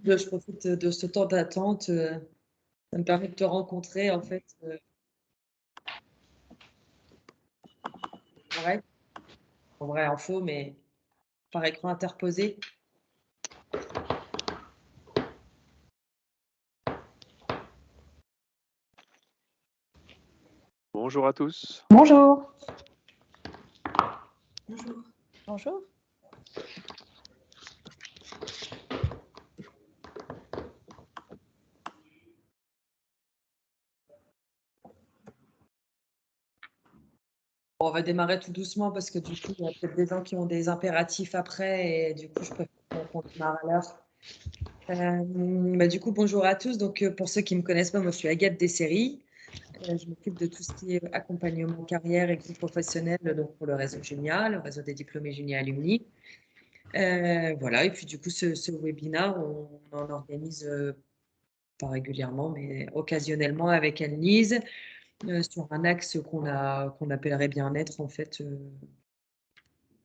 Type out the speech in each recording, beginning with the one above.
Je profite de ce temps d'attente. Ça me permet de te rencontrer, en fait, en vrai, en faux, mais par écran interposé. Bonjour à tous. Bonjour. Bonjour. Bonjour. On va démarrer tout doucement parce que du coup, il y a peut-être des gens qui ont des impératifs après et du coup, je préfère qu'on démarre à l'heure. Du coup, bonjour à tous. Donc, pour ceux qui ne me connaissent pas, moi, je suis Agathe Desséry. Je m'occupe de tout ce qui est accompagnement carrière et groupe professionnel donc pour le réseau Junia, le réseau des diplômés Junia Alumni. Voilà, et puis du coup, ce webinaire, on en organise pas régulièrement, mais occasionnellement avec Anne-Lise sur un axe qu'on appellerait bien-être, en fait,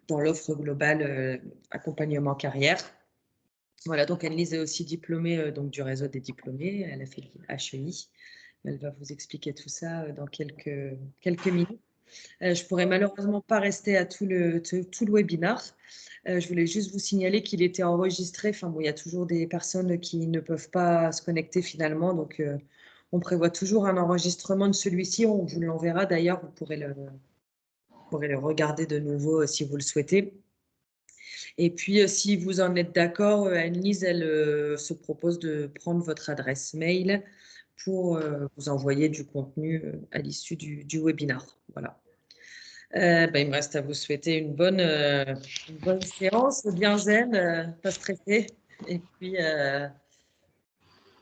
dans l'offre globale accompagnement carrière. Voilà, donc Anne-Lise est aussi diplômée donc, du réseau des diplômés. Elle a fait HEI. Elle va vous expliquer tout ça dans quelques minutes. Je pourrais malheureusement pas rester à tout le webinaire. Je voulais juste vous signaler qu'il était enregistré. Enfin, bon, il y a toujours des personnes qui ne peuvent pas se connecter finalement. Donc, on prévoit toujours un enregistrement de celui-ci. On vous l'enverra d'ailleurs. Vous pourrez le regarder de nouveau si vous le souhaitez. Et puis, si vous en êtes d'accord, Anne-Lise, elle se propose de prendre votre adresse mail pour vous envoyer du contenu à l'issue du webinaire. Voilà. Il me reste à vous souhaiter une bonne séance, bien zen, pas stressé. Et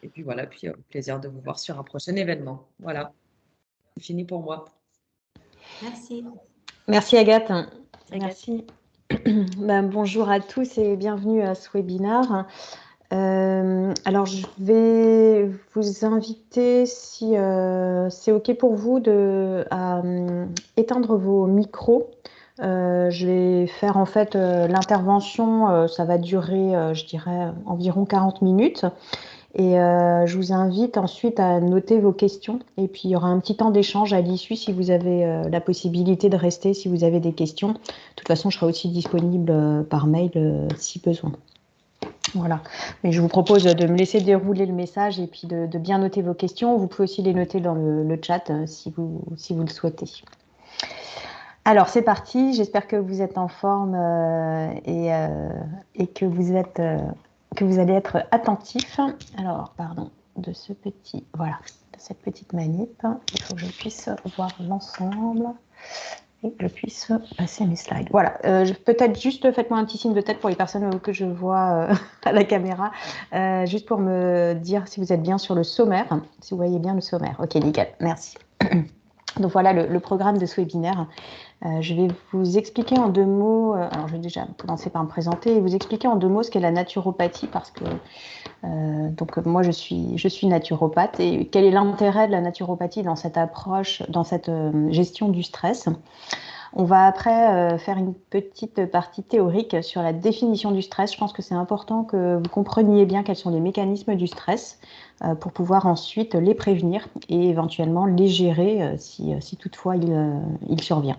puis voilà, puis plaisir de vous voir sur un prochain événement. Voilà, c'est fini pour moi. Merci. Merci Agathe. Merci. Bonjour à tous et bienvenue à ce webinaire. Alors, je vais vous inviter, si c'est OK pour vous, à éteindre vos micros. Je vais faire en fait l'intervention, ça va durer, je dirais, environ 40 minutes. Et je vous invite ensuite à noter vos questions. Et puis, il y aura un petit temps d'échange à l'issue si vous avez la possibilité de rester, si vous avez des questions. De toute façon, je serai aussi disponible par mail si besoin. Voilà. Mais je vous propose de me laisser dérouler le message et puis de bien noter vos questions. Vous pouvez aussi les noter dans le chat si vous le souhaitez. Alors, c'est parti. J'espère que vous êtes en forme et que vous allez être attentifs. Alors, pardon de cette petite manip. Il faut que je puisse voir l'ensemble et que je puisse passer mes slides. Voilà, peut-être juste faites-moi un petit signe de tête pour les personnes que je vois à la caméra, juste pour me dire si vous êtes bien sur le sommaire, si vous voyez bien le sommaire. Ok, nickel, merci. Donc voilà le programme de ce webinaire. Je vais vous expliquer en 2 mots, alors je vais déjà commencer par me présenter et vous expliquer en 2 mots ce qu'est la naturopathie parce que donc moi je suis naturopathe et quel est l'intérêt de la naturopathie dans cette approche, dans cette gestion du stress. On va après faire une petite partie théorique sur la définition du stress. Je pense que c'est important que vous compreniez bien quels sont les mécanismes du stress pour pouvoir ensuite les prévenir et éventuellement les gérer si toutefois il survient.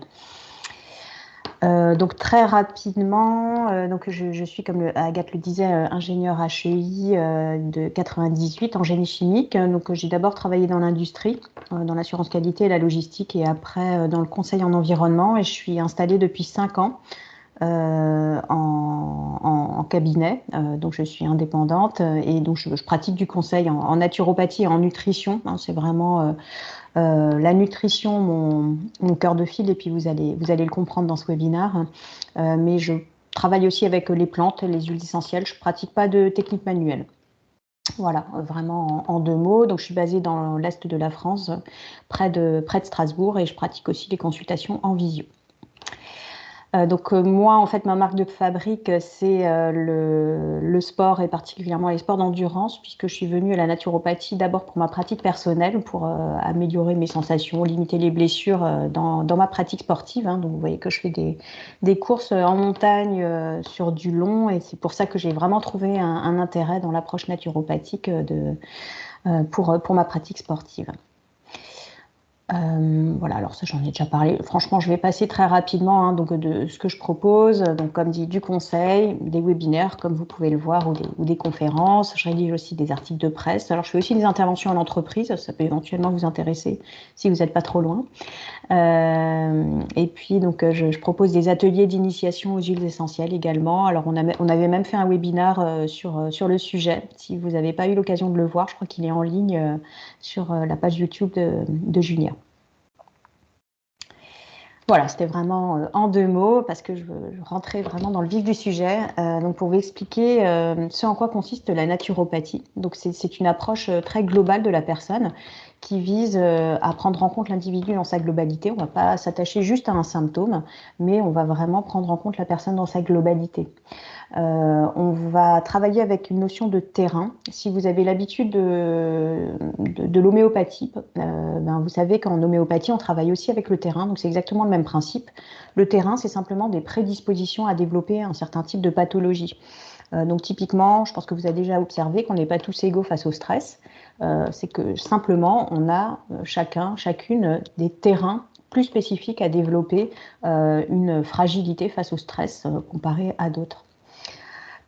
Donc très rapidement, donc je suis, comme Agathe le disait, ingénieure HEI de 98 en génie chimique. Donc j'ai d'abord travaillé dans l'industrie, dans l'assurance qualité et la logistique, et après dans le conseil en environnement. Et je suis installée depuis 5 ans en cabinet. Donc je suis indépendante et donc je pratique du conseil en naturopathie et en nutrition. C'est vraiment la nutrition, mon cœur de fil, et puis vous allez le comprendre dans ce webinaire. Mais je travaille aussi avec les plantes, les huiles essentielles. Je ne pratique pas de technique manuelle. Voilà, vraiment en 2 mots. Donc je suis basée dans l'est de la France, près de Strasbourg, et je pratique aussi les consultations en visio. Moi, en fait, ma marque de fabrique, c'est le sport et particulièrement les sports d'endurance, puisque je suis venue à la naturopathie d'abord pour ma pratique personnelle, pour améliorer mes sensations, limiter les blessures dans ma pratique sportive. Hein. Donc, vous voyez que je fais des courses en montagne sur du long, et c'est pour ça que j'ai vraiment trouvé un intérêt dans l'approche naturopathique pour ma pratique sportive. Voilà, alors ça j'en ai déjà parlé. Franchement, je vais passer très rapidement hein, donc de ce que je propose. Donc, comme dit, du conseil, des webinaires, comme vous pouvez le voir, ou des conférences. Je rédige aussi des articles de presse. Alors, je fais aussi des interventions en entreprise. Ça peut éventuellement vous intéresser si vous n'êtes pas trop loin. Et puis, donc, je propose des ateliers d'initiation aux huiles essentielles également. Alors, on avait même fait un webinaire sur le sujet. Si vous n'avez pas eu l'occasion de le voir, je crois qu'il est en ligne sur la page YouTube de Julia. Voilà, c'était vraiment en 2 mots parce que je rentrais vraiment dans le vif du sujet. Donc, pour vous expliquer ce en quoi consiste la naturopathie. Donc, c'est une approche très globale de la personne qui vise à prendre en compte l'individu dans sa globalité. On ne va pas s'attacher juste à un symptôme, mais on va vraiment prendre en compte la personne dans sa globalité. On va travailler avec une notion de terrain. Si vous avez l'habitude de l'homéopathie, vous savez qu'en homéopathie, on travaille aussi avec le terrain, donc c'est exactement le même principe. Le terrain, c'est simplement des prédispositions à développer un certain type de pathologie. Donc typiquement, je pense que vous avez déjà observé qu'on n'est pas tous égaux face au stress. C'est que simplement, on a chacune des terrains plus spécifiques à développer une fragilité face au stress comparé à d'autres.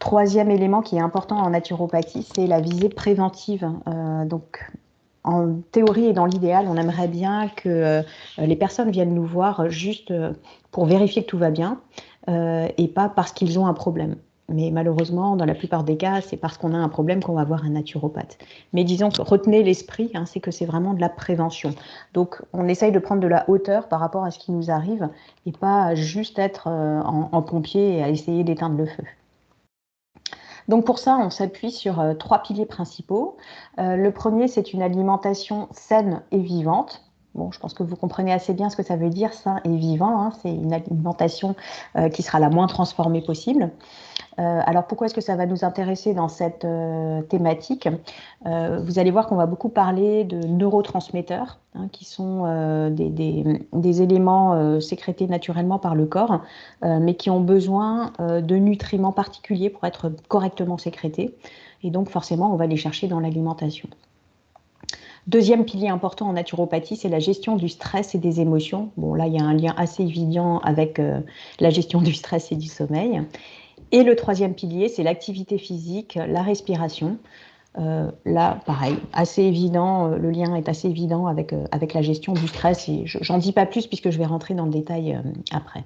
Troisième élément qui est important en naturopathie, c'est la visée préventive. Donc, en théorie et dans l'idéal, on aimerait bien que les personnes viennent nous voir juste pour vérifier que tout va bien et pas parce qu'ils ont un problème. Mais malheureusement, dans la plupart des cas, c'est parce qu'on a un problème qu'on va voir un naturopathe. Mais disons que retenez l'esprit, hein, c'est que c'est vraiment de la prévention. Donc, on essaye de prendre de la hauteur par rapport à ce qui nous arrive et pas juste être en pompier et à essayer d'éteindre le feu. Donc pour ça, on s'appuie sur 3 piliers principaux. Le premier, c'est une alimentation saine et vivante. Bon, je pense que vous comprenez assez bien ce que ça veut dire, sain et vivant. Hein. C'est une alimentation qui sera la moins transformée possible. Alors pourquoi est-ce que ça va nous intéresser dans cette thématique? Vous allez voir qu'on va beaucoup parler de neurotransmetteurs, hein, qui sont des éléments sécrétés naturellement par le corps, mais qui ont besoin de nutriments particuliers pour être correctement sécrétés. Et donc forcément, on va les chercher dans l'alimentation. Deuxième pilier important en naturopathie, c'est la gestion du stress et des émotions. Bon, là, il y a un lien assez évident avec la gestion du stress et du sommeil. Et le troisième pilier, c'est l'activité physique, la respiration. Là, pareil, assez évident, le lien est assez évident avec la gestion du stress. Et j'en dis pas plus puisque je vais rentrer dans le détail après.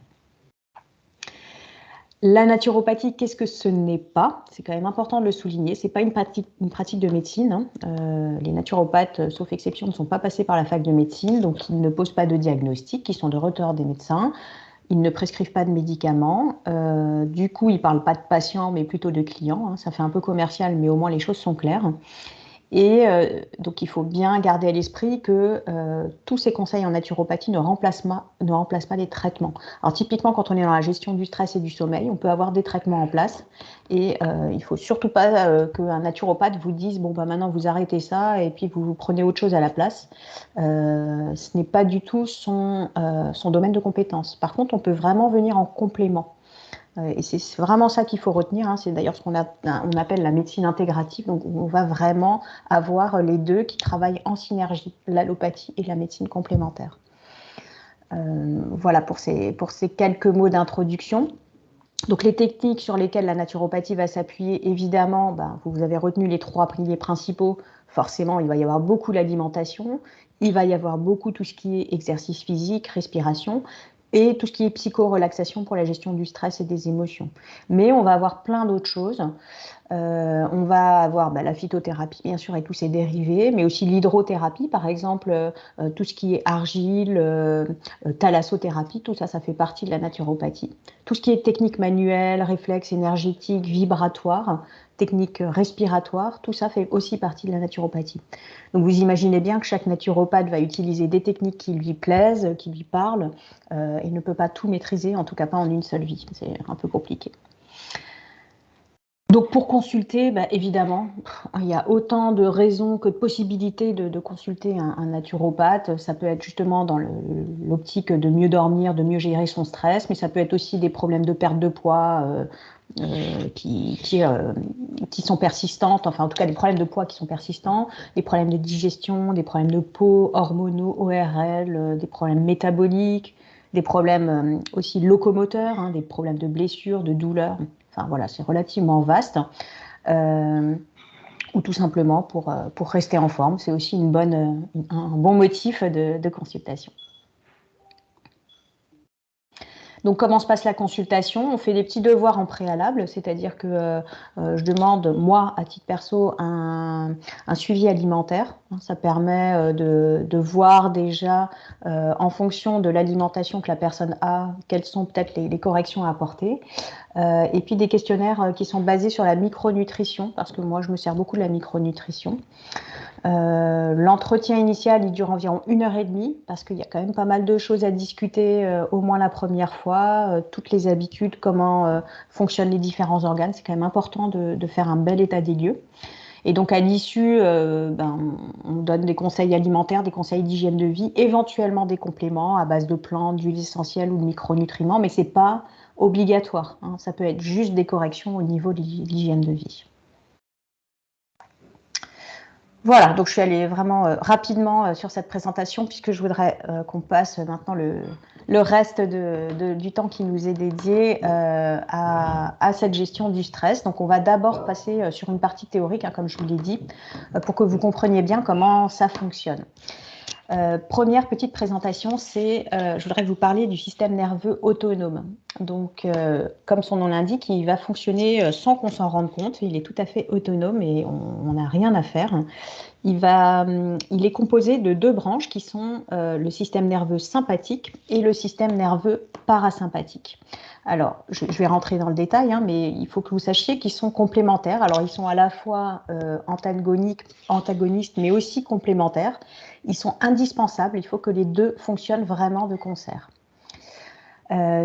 La naturopathie, qu'est-ce que ce n'est pas? C'est quand même important de le souligner. Ce n'est pas une pratique de médecine. Hein. Les naturopathes, sauf exception, ne sont pas passés par la fac de médecine, donc ils ne posent pas de diagnostic, ils sont de retour des médecins. Ils ne prescrivent pas de médicaments. Du coup, ils ne parlent pas de patients, mais plutôt de clients. Hein. Ça fait un peu commercial, mais au moins les choses sont claires. Et donc, il faut bien garder à l'esprit que tous ces conseils en naturopathie ne remplacent pas les traitements. Alors, typiquement, quand on est dans la gestion du stress et du sommeil, on peut avoir des traitements en place. Et il ne faut surtout pas qu'un naturopathe vous dise « bon, bah, maintenant, vous arrêtez ça et puis vous prenez autre chose à la place ». Ce n'est pas du tout son domaine de compétence. Par contre, on peut vraiment venir en complément. Et c'est vraiment ça qu'il faut retenir. Hein. C'est d'ailleurs ce qu'on appelle la médecine intégrative. Donc, on va vraiment avoir les deux qui travaillent en synergie, l'allopathie et la médecine complémentaire. Voilà pour ces quelques mots d'introduction. Donc, les techniques sur lesquelles la naturopathie va s'appuyer, évidemment, vous avez retenu les 3 piliers principaux. Forcément, il va y avoir beaucoup l'alimentation, il va y avoir beaucoup tout ce qui est exercice physique, respiration, et tout ce qui est psycho-relaxation pour la gestion du stress et des émotions. Mais on va avoir plein d'autres choses. On va avoir la phytothérapie, bien sûr, et tous ses dérivés, mais aussi l'hydrothérapie, par exemple, tout ce qui est argile, thalassothérapie, tout ça, ça fait partie de la naturopathie. Tout ce qui est technique manuelle, réflexe énergétique, vibratoire, techniques respiratoires, tout ça fait aussi partie de la naturopathie. Donc vous imaginez bien que chaque naturopathe va utiliser des techniques qui lui plaisent, qui lui parlent, et ne peut pas tout maîtriser, en tout cas pas en une seule vie. C'est un peu compliqué. Donc pour consulter, évidemment, il y a autant de raisons que de possibilités de consulter un naturopathe. Ça peut être justement dans l'optique de mieux dormir, de mieux gérer son stress, mais ça peut être aussi des problèmes de perte de poids qui sont persistantes, enfin en tout cas des problèmes de poids qui sont persistants, des problèmes de digestion, des problèmes de peau, hormonaux, ORL, des problèmes métaboliques, des problèmes aussi locomoteurs, des problèmes de blessures, de douleurs. Enfin voilà, c'est relativement vaste. Ou tout simplement pour rester en forme, c'est aussi un bon motif de consultation. Donc, comment se passe la consultation? On fait des petits devoirs en préalable, c'est-à-dire que je demande, moi, à titre perso, un suivi alimentaire. Ça permet de voir déjà, en fonction de l'alimentation que la personne a, quelles sont peut-être les corrections à apporter. Et puis des questionnaires qui sont basés sur la micronutrition, parce que moi, je me sers beaucoup de la micronutrition. L'entretien initial, il dure environ 1h30 parce qu'il y a quand même pas mal de choses à discuter, au moins la première fois, toutes les habitudes, comment fonctionnent les différents organes. C'est quand même important de faire un bel état des lieux. Et donc à l'issue, on donne des conseils alimentaires, des conseils d'hygiène de vie, éventuellement des compléments à base de plantes, d'huiles essentielles ou de micronutriments, mais c'est pas obligatoire. Ça peut être juste des corrections au niveau de l'hygiène de vie. Voilà, donc je suis allée vraiment rapidement sur cette présentation puisque je voudrais qu'on passe maintenant le reste du temps qui nous est dédié à cette gestion du stress. Donc on va d'abord passer sur une partie théorique, comme je vous l'ai dit, pour que vous compreniez bien comment ça fonctionne. Première petite présentation, je voudrais vous parler du système nerveux autonome. Donc, comme son nom l'indique, il va fonctionner sans qu'on s'en rende compte. Il est tout à fait autonome et on n'a rien à faire. Il est composé de 2 branches qui sont le système nerveux sympathique et le système nerveux parasympathique. Alors, je vais rentrer dans le détail, mais il faut que vous sachiez qu'ils sont complémentaires. Alors, ils sont à la fois antagonistes, mais aussi complémentaires. Ils sont indispensables. Il faut que les deux fonctionnent vraiment de concert.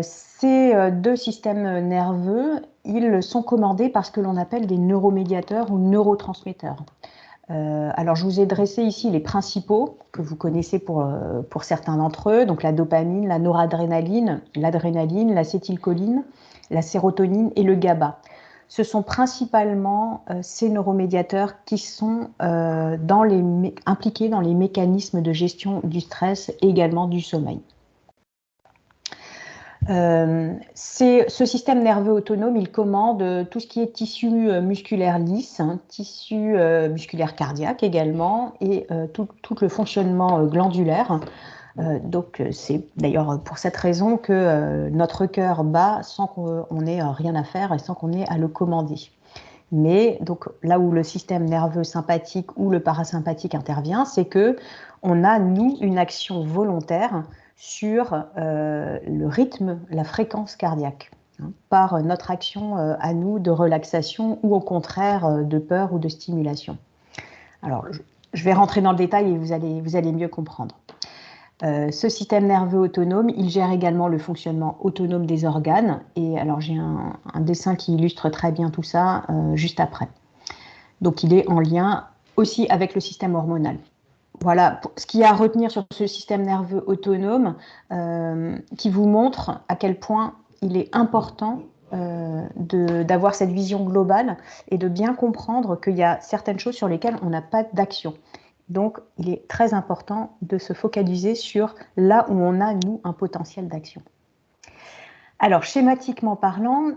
Ces 2 systèmes nerveux, ils sont commandés par ce que l'on appelle des neuromédiateurs ou neurotransmetteurs. Alors, je vous ai dressé ici les principaux que vous connaissez pour certains d'entre eux, donc la dopamine, la noradrénaline, l'adrénaline, l'acétylcholine, la sérotonine et le GABA. Ce sont principalement ces neuromédiateurs qui sont impliqués dans les mécanismes de gestion du stress et également du sommeil. Ce système nerveux autonome, il commande tout ce qui est tissu musculaire lisse, tissu musculaire cardiaque également, et tout le fonctionnement glandulaire. Donc c'est d'ailleurs pour cette raison que notre cœur bat sans qu'on ait rien à faire et sans qu'on ait à le commander. Mais donc là où le système nerveux sympathique ou le parasympathique intervient, c'est que on a nous une action volontaire sur le rythme, la fréquence cardiaque, par notre action à nous de relaxation ou au contraire de peur ou de stimulation. Alors, je vais rentrer dans le détail et vous allez mieux comprendre. Ce système nerveux autonome, il gère également le fonctionnement autonome des organes. Et alors, j'ai un dessin qui illustre très bien tout ça juste après. Donc, il est en lien aussi avec le système hormonal. Voilà ce qu'il y a à retenir sur ce système nerveux autonome qui vous montre à quel point il est important d'avoir cette vision globale et de bien comprendre qu'il y a certaines choses sur lesquelles on n'a pas d'action. Donc, il est très important de se focaliser sur là où on a, nous, un potentiel d'action. Alors, schématiquement parlant,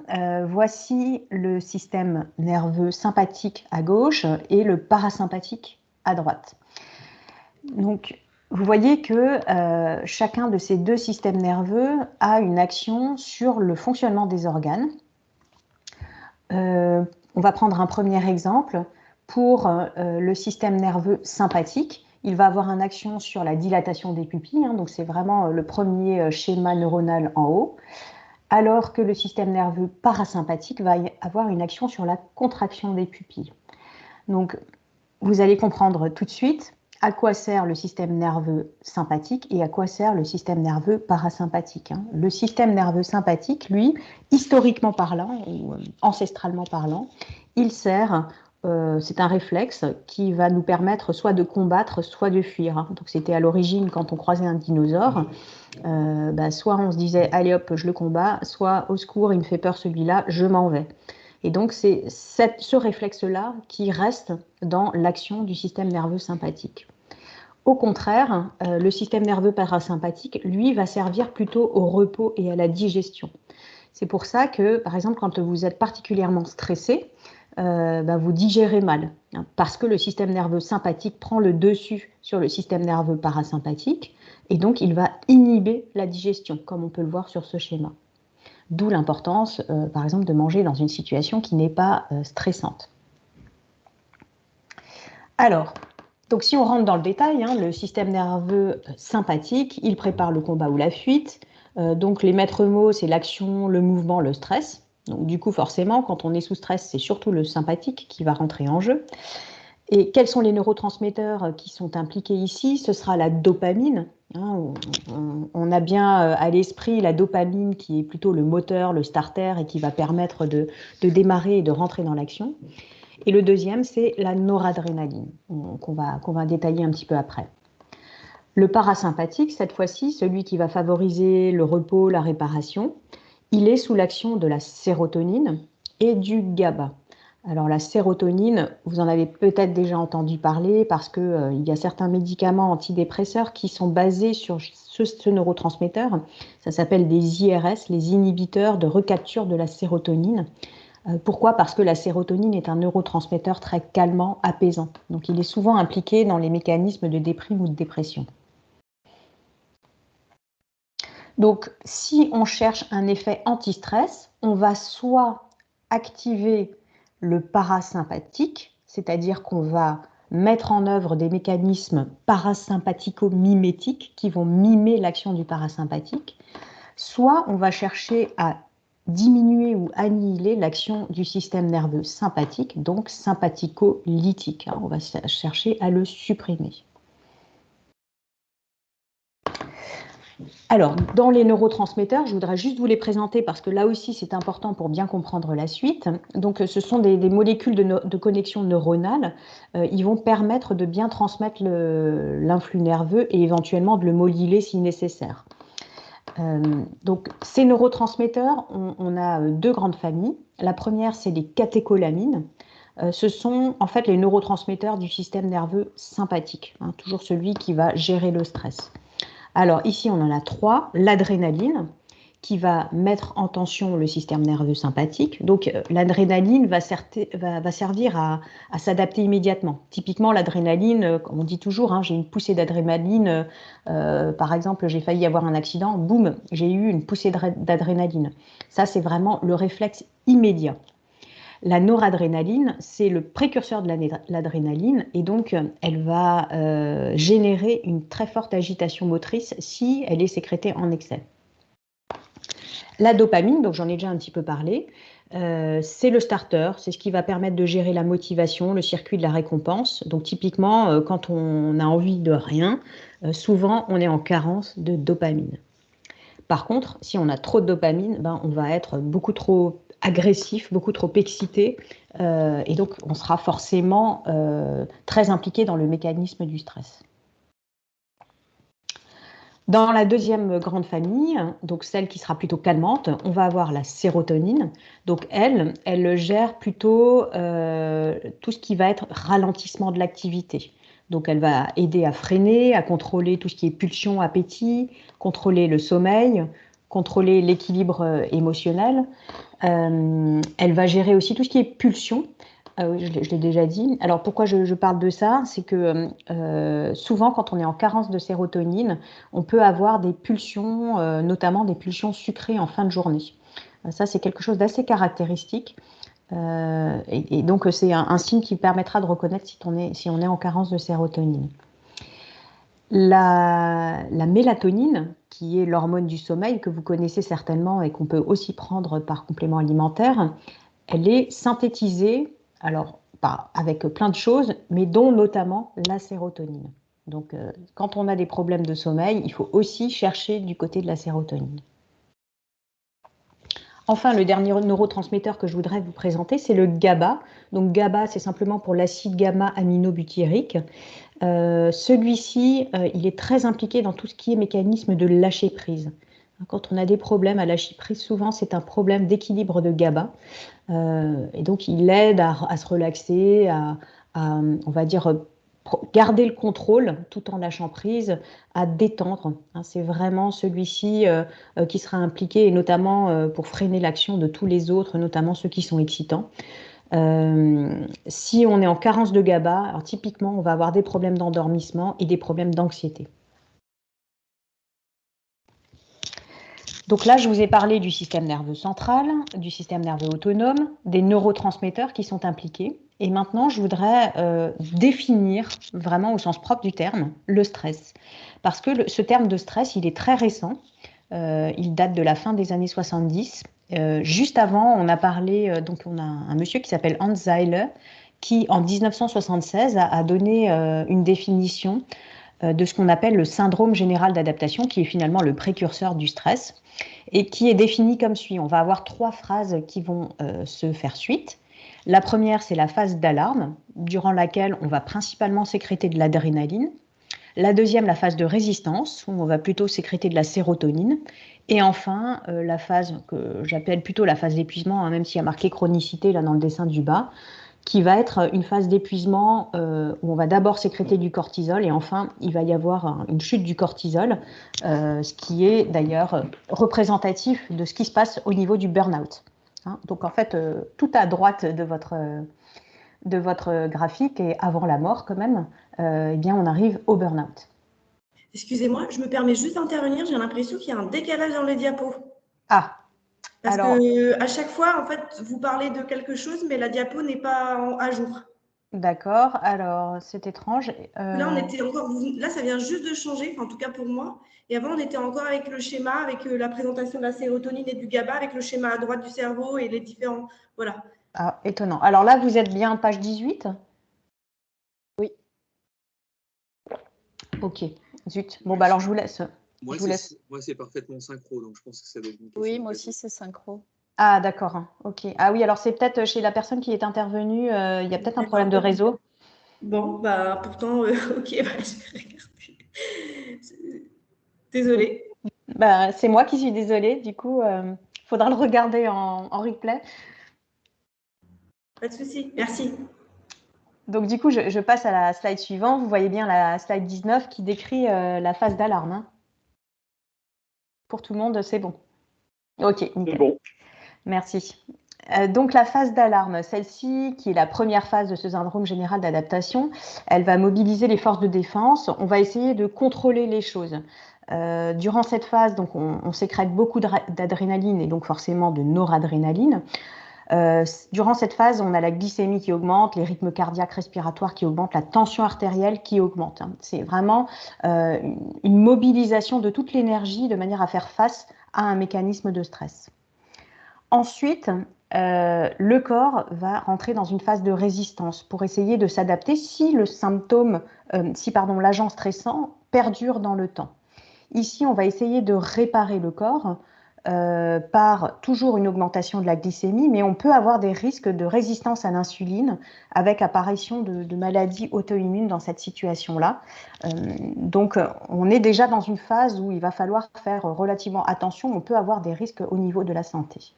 voici le système nerveux sympathique à gauche et le parasympathique à droite. Donc, vous voyez que chacun de ces 2 systèmes nerveux a une action sur le fonctionnement des organes. On va prendre un premier exemple. Pour le système nerveux sympathique, il va avoir une action sur la dilatation des pupilles, donc c'est vraiment le premier schéma neuronal en haut. alors que le système nerveux parasympathique va avoir une action sur la contraction des pupilles. Donc, vous allez comprendre tout de suite à quoi sert le système nerveux sympathique et à quoi sert le système nerveux parasympathique. Le système nerveux sympathique, lui, historiquement parlant ou ancestralement parlant, il sert, c'est un réflexe qui va nous permettre soit de combattre, soit de fuir. Donc c'était à l'origine quand on croisait un dinosaure, soit on se disait allez hop, je le combats, soit au secours, il me fait peur celui-là, je m'en vais. Et donc, c'est ce réflexe-là qui reste dans l'action du système nerveux sympathique. Au contraire, le système nerveux parasympathique, lui, va servir plutôt au repos et à la digestion. C'est pour ça que, par exemple, quand vous êtes particulièrement stressé, vous digérez mal, parce que le système nerveux sympathique prend le dessus sur le système nerveux parasympathique, et donc il va inhiber la digestion, comme on peut le voir sur ce schéma. D'où l'importance, par exemple, de manger dans une situation qui n'est pas stressante. Alors, donc si on rentre dans le détail, le système nerveux sympathique, il prépare le combat ou la fuite. Donc les maîtres mots, c'est l'action, le mouvement, le stress. Donc du coup, forcément, quand on est sous stress, c'est surtout le sympathique qui va rentrer en jeu. Et quels sont les neurotransmetteurs qui sont impliqués ici? Ce sera la dopamine. On a bien à l'esprit la dopamine qui est plutôt le moteur, le starter et qui va permettre de démarrer et de rentrer dans l'action. Et le deuxième, c'est la noradrénaline, qu'on va détailler un petit peu après. Le parasympathique, cette fois-ci, celui qui va favoriser le repos, la réparation, il est sous l'action de la sérotonine et du GABA. Alors la sérotonine, vous en avez peut-être déjà entendu parler parce qu'il y a certains médicaments antidépresseurs qui sont basés sur ce neurotransmetteur. Ça s'appelle des IRS, les inhibiteurs de recapture de la sérotonine. Pourquoi? Parce que la sérotonine est un neurotransmetteur très calmant, apaisant. Donc il est souvent impliqué dans les mécanismes de déprime ou de dépression. Donc si on cherche un effet anti-stress, on va soit activer le parasympathique, c'est-à-dire qu'on va mettre en œuvre des mécanismes parasympathico-mimétiques qui vont mimer l'action du parasympathique, soit on va chercher à diminuer ou annihiler l'action du système nerveux sympathique, donc sympathico-lytique. On va chercher à le supprimer. Alors, dans les neurotransmetteurs, je voudrais juste vous les présenter parce que là aussi, c'est important pour bien comprendre la suite. Donc, ce sont des molécules de connexion neuronale. Ils vont permettre de bien transmettre l'influx nerveux et éventuellement de le moduler si nécessaire. Donc, ces neurotransmetteurs, on a deux grandes familles. La première, c'est les catécholamines. Ce sont en fait les neurotransmetteurs du système nerveux sympathique, toujours celui qui va gérer le stress. Alors ici, on en a trois. L'adrénaline, qui va mettre en tension le système nerveux sympathique. Donc l'adrénaline va servir à s'adapter immédiatement. Typiquement, l'adrénaline, on dit toujours, j'ai une poussée d'adrénaline, par exemple, j'ai failli avoir un accident, boum, j'ai eu une poussée d'adrénaline. Ça, c'est vraiment le réflexe immédiat. La noradrénaline, c'est le précurseur de l'adrénaline et donc elle va générer une très forte agitation motrice si elle est sécrétée en excès. La dopamine, donc j'en ai déjà un petit peu parlé, c'est le starter, c'est ce qui va permettre de gérer la motivation, le circuit de la récompense. Donc typiquement, quand on a envie de rien, souvent on est en carence de dopamine. Par contre, si on a trop de dopamine, on va être beaucoup trop agressif, beaucoup trop excité, et donc on sera forcément très impliqué dans le mécanisme du stress. Dans la deuxième grande famille, donc celle qui sera plutôt calmante, on va avoir la sérotonine. Donc elle gère plutôt tout ce qui va être ralentissement de l'activité. Donc elle va aider à freiner, à contrôler tout ce qui est pulsion, appétit, contrôler le sommeil, contrôler l'équilibre émotionnel. Elle va gérer aussi tout ce qui est pulsion. Oui, je l'ai déjà dit. Alors pourquoi je parle de ça? C'est que souvent quand on est en carence de sérotonine, on peut avoir des pulsions, notamment des pulsions sucrées en fin de journée. Ça, c'est quelque chose d'assez caractéristique. Et donc c'est un signe qui permettra de reconnaître si on est en carence de sérotonine. La mélatonine, qui est l'hormone du sommeil, que vous connaissez certainement et qu'on peut aussi prendre par complément alimentaire, elle est synthétisée, alors pas avec plein de choses, mais dont notamment la sérotonine. Donc, quand on a des problèmes de sommeil, il faut aussi chercher du côté de la sérotonine. Enfin, le dernier neurotransmetteur que je voudrais vous présenter, c'est le GABA. Donc, GABA, c'est simplement pour l'acide gamma-aminobutyrique. Celui-ci, il est très impliqué dans tout ce qui est mécanisme de lâcher prise. Quand on a des problèmes à lâcher prise, souvent c'est un problème d'équilibre de GABA. Et donc, il aide à se relaxer, on va dire, garder le contrôle tout en lâchant prise, à détendre. C'est vraiment celui-ci qui sera impliqué, et notamment pour freiner l'action de tous les autres, notamment ceux qui sont excitants. Si on est en carence de GABA, alors typiquement, on va avoir des problèmes d'endormissement et des problèmes d'anxiété. Donc là, je vous ai parlé du système nerveux central, du système nerveux autonome, des neurotransmetteurs qui sont impliqués. Et maintenant, je voudrais définir vraiment au sens propre du terme le stress. Parce que ce terme de stress, il est très récent. Il date de la fin des années 70. Juste avant, on a parlé, donc on a un monsieur qui s'appelle Hans Seiler, qui en 1976 a donné une définition de ce qu'on appelle le syndrome général d'adaptation, qui est finalement le précurseur du stress, et qui est défini comme suit. On va avoir 3 phases qui vont se faire suite. La première, c'est la phase d'alarme, durant laquelle on va principalement sécréter de l'adrénaline. La deuxième, la phase de résistance, où on va plutôt sécréter de la sérotonine. Et enfin, la phase que j'appelle plutôt la phase d'épuisement, même s'il y a marqué chronicité là dans le dessin du bas, qui va être une phase d'épuisement où on va d'abord sécréter du cortisol et enfin, il va y avoir une chute du cortisol, ce qui est d'ailleurs représentatif de ce qui se passe au niveau du burn-out. Donc en fait, tout à droite de votre graphique et avant la mort quand même, eh bien, on arrive au burn-out. Excusez-moi, je me permets juste d'intervenir. J'ai l'impression qu'il y a un décalage dans les diapos. Ah, parce que à chaque fois, en fait, vous parlez de quelque chose, mais la diapo n'est pas à jour. D'accord. Alors, c'est étrange. Là, on était encore. Là, ça vient juste de changer, en tout cas pour moi. Et avant, on était encore avec le schéma, avec la présentation de la sérotonine et du GABA, avec le schéma à droite du cerveau et les différents. Voilà. Ah, étonnant. Alors là, vous êtes bien page 18 ? Oui. Ok. Zut. Bon, bah alors je vous laisse. Moi, c'est parfaitement synchro, donc je pense que ça doit être une question. Oui, moi aussi, c'est synchro. Ah, d'accord. Ok. Ah oui, alors c'est peut-être chez la personne qui est intervenue, il y a peut-être un problème de réseau. Bon, bah pourtant, ok, bah, je vais regarder. Désolée. Bah, c'est moi qui suis désolée. Du coup, il faudra le regarder en replay. Pas de souci. Merci. Donc, du coup, je passe à la slide suivante. Vous voyez bien la slide 19 qui décrit la phase d'alarme. Pour tout le monde, c'est bon. Ok, nickel. C'est bon. Merci. Donc, la phase d'alarme, celle-ci, qui est la première phase de ce syndrome général d'adaptation, elle va mobiliser les forces de défense. On va essayer de contrôler les choses. Durant cette phase, donc, on sécrète beaucoup d'adrénaline et donc forcément de noradrénaline. Durant cette phase, on a la glycémie qui augmente, les rythmes cardiaques respiratoires qui augmentent, la tension artérielle qui augmente. C'est vraiment une mobilisation de toute l'énergie de manière à faire face à un mécanisme de stress. Ensuite, le corps va rentrer dans une phase de résistance pour essayer de s'adapter si l'agent stressant perdure dans le temps. Ici, on va essayer de réparer le corps par toujours une augmentation de la glycémie, mais on peut avoir des risques de résistance à l'insuline avec apparition de maladies auto-immunes dans cette situation-là. Donc, on est déjà dans une phase où il va falloir faire relativement attention. On peut avoir des risques au niveau de la santé.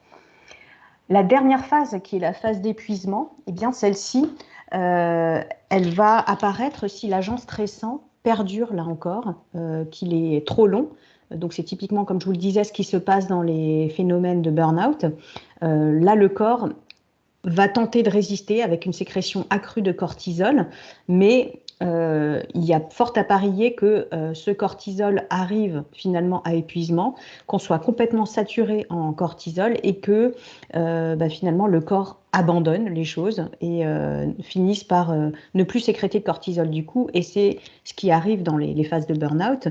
La dernière phase, qui est la phase d'épuisement, eh bien celle-ci, elle va apparaître si l'agent stressant perdure, là encore, qu'il est trop long. Donc, c'est typiquement, comme je vous le disais, ce qui se passe dans les phénomènes de burn-out. Là, le corps va tenter de résister avec une sécrétion accrue de cortisol, mais il y a fort à parier que ce cortisol arrive finalement à épuisement, qu'on soit complètement saturé en cortisol et que finalement le corps abandonnent les choses et finissent par ne plus sécréter de cortisol du coup. Et c'est ce qui arrive dans les phases de burn-out.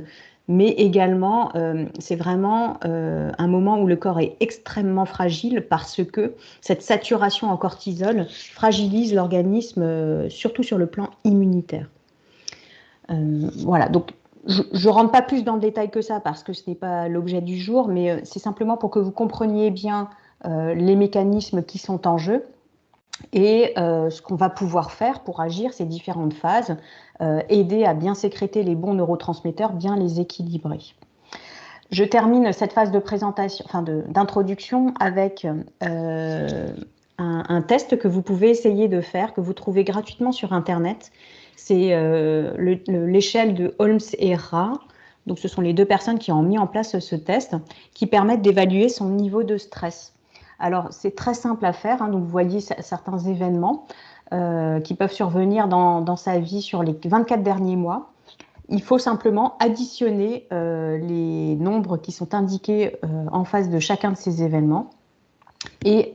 Mais également, c'est vraiment un moment où le corps est extrêmement fragile parce que cette saturation en cortisol fragilise l'organisme, surtout sur le plan immunitaire. Voilà, donc je ne rentre pas plus dans le détail que ça parce que ce n'est pas l'objet du jour, mais c'est simplement pour que vous compreniez bien les mécanismes qui sont en jeu et ce qu'on va pouvoir faire pour agir ces différentes phases, aider à bien sécréter les bons neurotransmetteurs, bien les équilibrer. Je termine cette phase de présentation, enfin d'introduction avec un test que vous pouvez essayer de faire, que vous trouvez gratuitement sur Internet. C'est l'échelle de Holmes et Ra. Donc, ce sont les deux personnes qui ont mis en place ce test, qui permettent d'évaluer son niveau de stress. Alors, c'est très simple à faire. Hein, donc, vous voyez certains événements qui peuvent survenir dans sa vie sur les 24 derniers mois. Il faut simplement additionner les nombres qui sont indiqués en face de chacun de ces événements. Et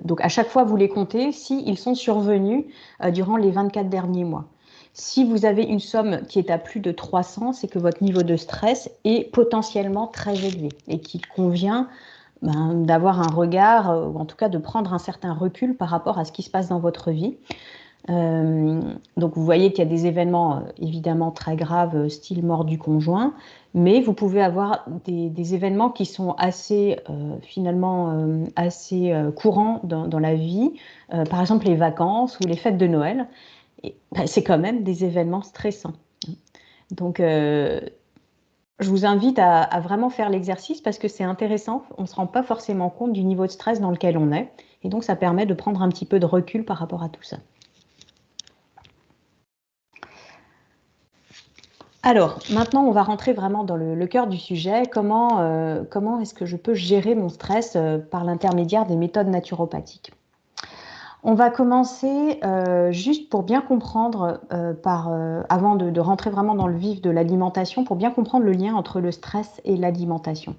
donc, à chaque fois, vous les comptez s'ils sont survenus durant les 24 derniers mois. Si vous avez une somme qui est à plus de 300, c'est que votre niveau de stress est potentiellement très élevé et qu'il convient d'avoir un regard, ou en tout cas de prendre un certain recul par rapport à ce qui se passe dans votre vie. Donc vous voyez qu'il y a des événements évidemment très graves, style mort du conjoint, mais vous pouvez avoir des événements qui sont assez assez courants dans la vie, par exemple les vacances ou les fêtes de Noël. C'est quand même des événements stressants. Donc je vous invite à vraiment faire l'exercice parce que c'est intéressant, on ne se rend pas forcément compte du niveau de stress dans lequel on est, et donc ça permet de prendre un petit peu de recul par rapport à tout ça. Alors, maintenant, on va rentrer vraiment dans le cœur du sujet. Comment est-ce que je peux gérer mon stress par l'intermédiaire des méthodes naturopathiques? On va commencer juste pour bien comprendre, avant de rentrer vraiment dans le vif de l'alimentation, pour bien comprendre le lien entre le stress et l'alimentation.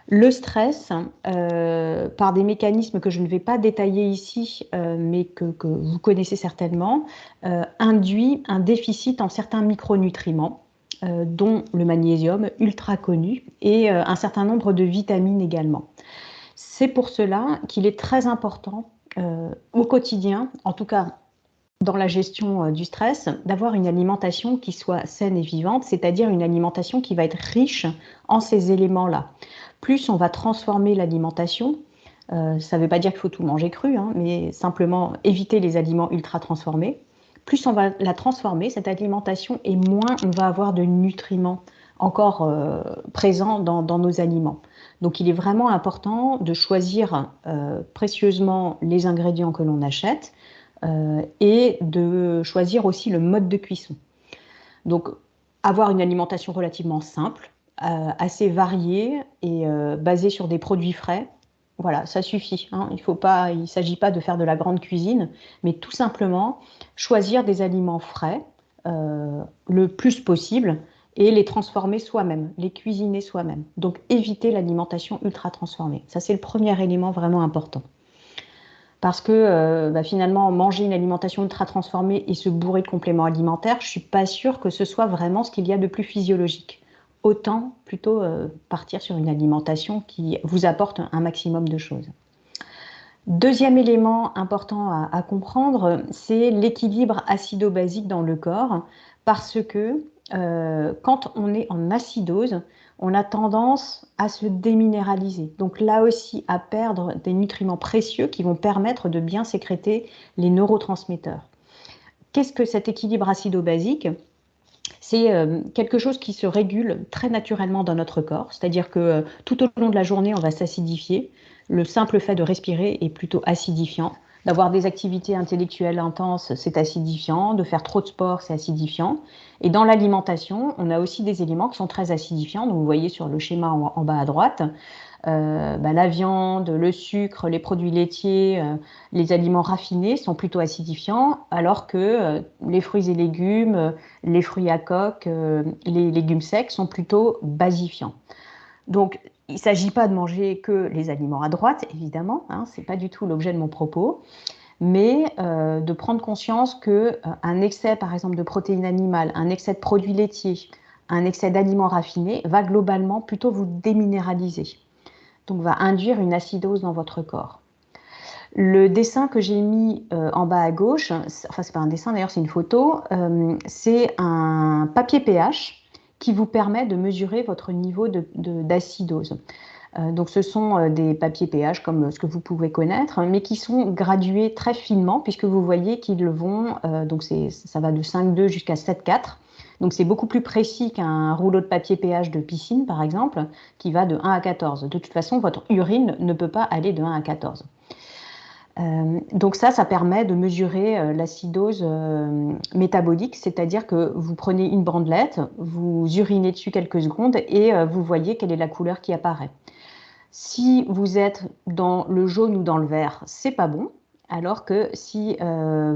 Le stress, par des mécanismes que je ne vais pas détailler ici, mais que vous connaissez certainement, induit un déficit en certains micronutriments, dont le magnésium, ultra connu, et un certain nombre de vitamines également. C'est pour cela qu'il est très important au quotidien, en tout cas dans la gestion du stress, d'avoir une alimentation qui soit saine et vivante, c'est-à-dire une alimentation qui va être riche en ces éléments-là. Plus on va transformer l'alimentation, ça ne veut pas dire qu'il faut tout manger cru, hein, mais simplement éviter les aliments ultra transformés. Plus on va la transformer, cette alimentation, et moins on va avoir de nutriments encore présents dans nos aliments. Donc il est vraiment important de choisir précieusement les ingrédients que l'on achète et de choisir aussi le mode de cuisson. Donc avoir une alimentation relativement simple, assez variée et basée sur des produits frais, voilà, ça suffit. Hein. Il ne s'agit pas de faire de la grande cuisine, mais tout simplement choisir des aliments frais le plus possible et les transformer soi-même, les cuisiner soi-même. Donc éviter l'alimentation ultra transformée. Ça, c'est le premier élément vraiment important. Parce que finalement, manger une alimentation ultra transformée et se bourrer de compléments alimentaires, je ne suis pas sûre que ce soit vraiment ce qu'il y a de plus physiologique. Autant plutôt partir sur une alimentation qui vous apporte un maximum de choses. Deuxième élément important à comprendre, c'est l'équilibre acido-basique dans le corps, parce que quand on est en acidose, on a tendance à se déminéraliser. Donc là aussi, à perdre des nutriments précieux qui vont permettre de bien sécréter les neurotransmetteurs. Qu'est-ce que cet équilibre acido-basique ? C'est quelque chose qui se régule très naturellement dans notre corps, c'est-à-dire que tout au long de la journée, on va s'acidifier. Le simple fait de respirer est plutôt acidifiant. D'avoir des activités intellectuelles intenses, c'est acidifiant. De faire trop de sport, c'est acidifiant. Et dans l'alimentation, on a aussi des éléments qui sont très acidifiants. Donc vous voyez sur le schéma en bas à droite, la viande, le sucre, les produits laitiers, les aliments raffinés sont plutôt acidifiants, alors que les fruits et légumes, les fruits à coque, les légumes secs sont plutôt basifiants. Donc, il ne s'agit pas de manger que les aliments à droite, évidemment, hein, ce n'est pas du tout l'objet de mon propos, mais de prendre conscience qu'un excès, par exemple, de protéines animales, un excès de produits laitiers, un excès d'aliments raffinés va globalement plutôt vous déminéraliser. Donc, va induire une acidose dans votre corps. Le dessin que j'ai mis en bas à gauche, enfin, c'est pas un dessin d'ailleurs, c'est une photo, c'est un papier pH qui vous permet de mesurer votre niveau d'acidose. Donc, ce sont des papiers pH comme ce que vous pouvez connaître, mais qui sont gradués très finement, puisque vous voyez qu'ils vont, donc ça va de 5,2 jusqu'à 7,4. Donc, c'est beaucoup plus précis qu'un rouleau de papier pH de piscine, par exemple, qui va de 1 à 14. De toute façon, votre urine ne peut pas aller de 1 à 14. Donc ça permet de mesurer l'acidose métabolique, c'est-à-dire que vous prenez une bandelette, vous urinez dessus quelques secondes et vous voyez quelle est la couleur qui apparaît. Si vous êtes dans le jaune ou dans le vert, c'est pas bon, alors que si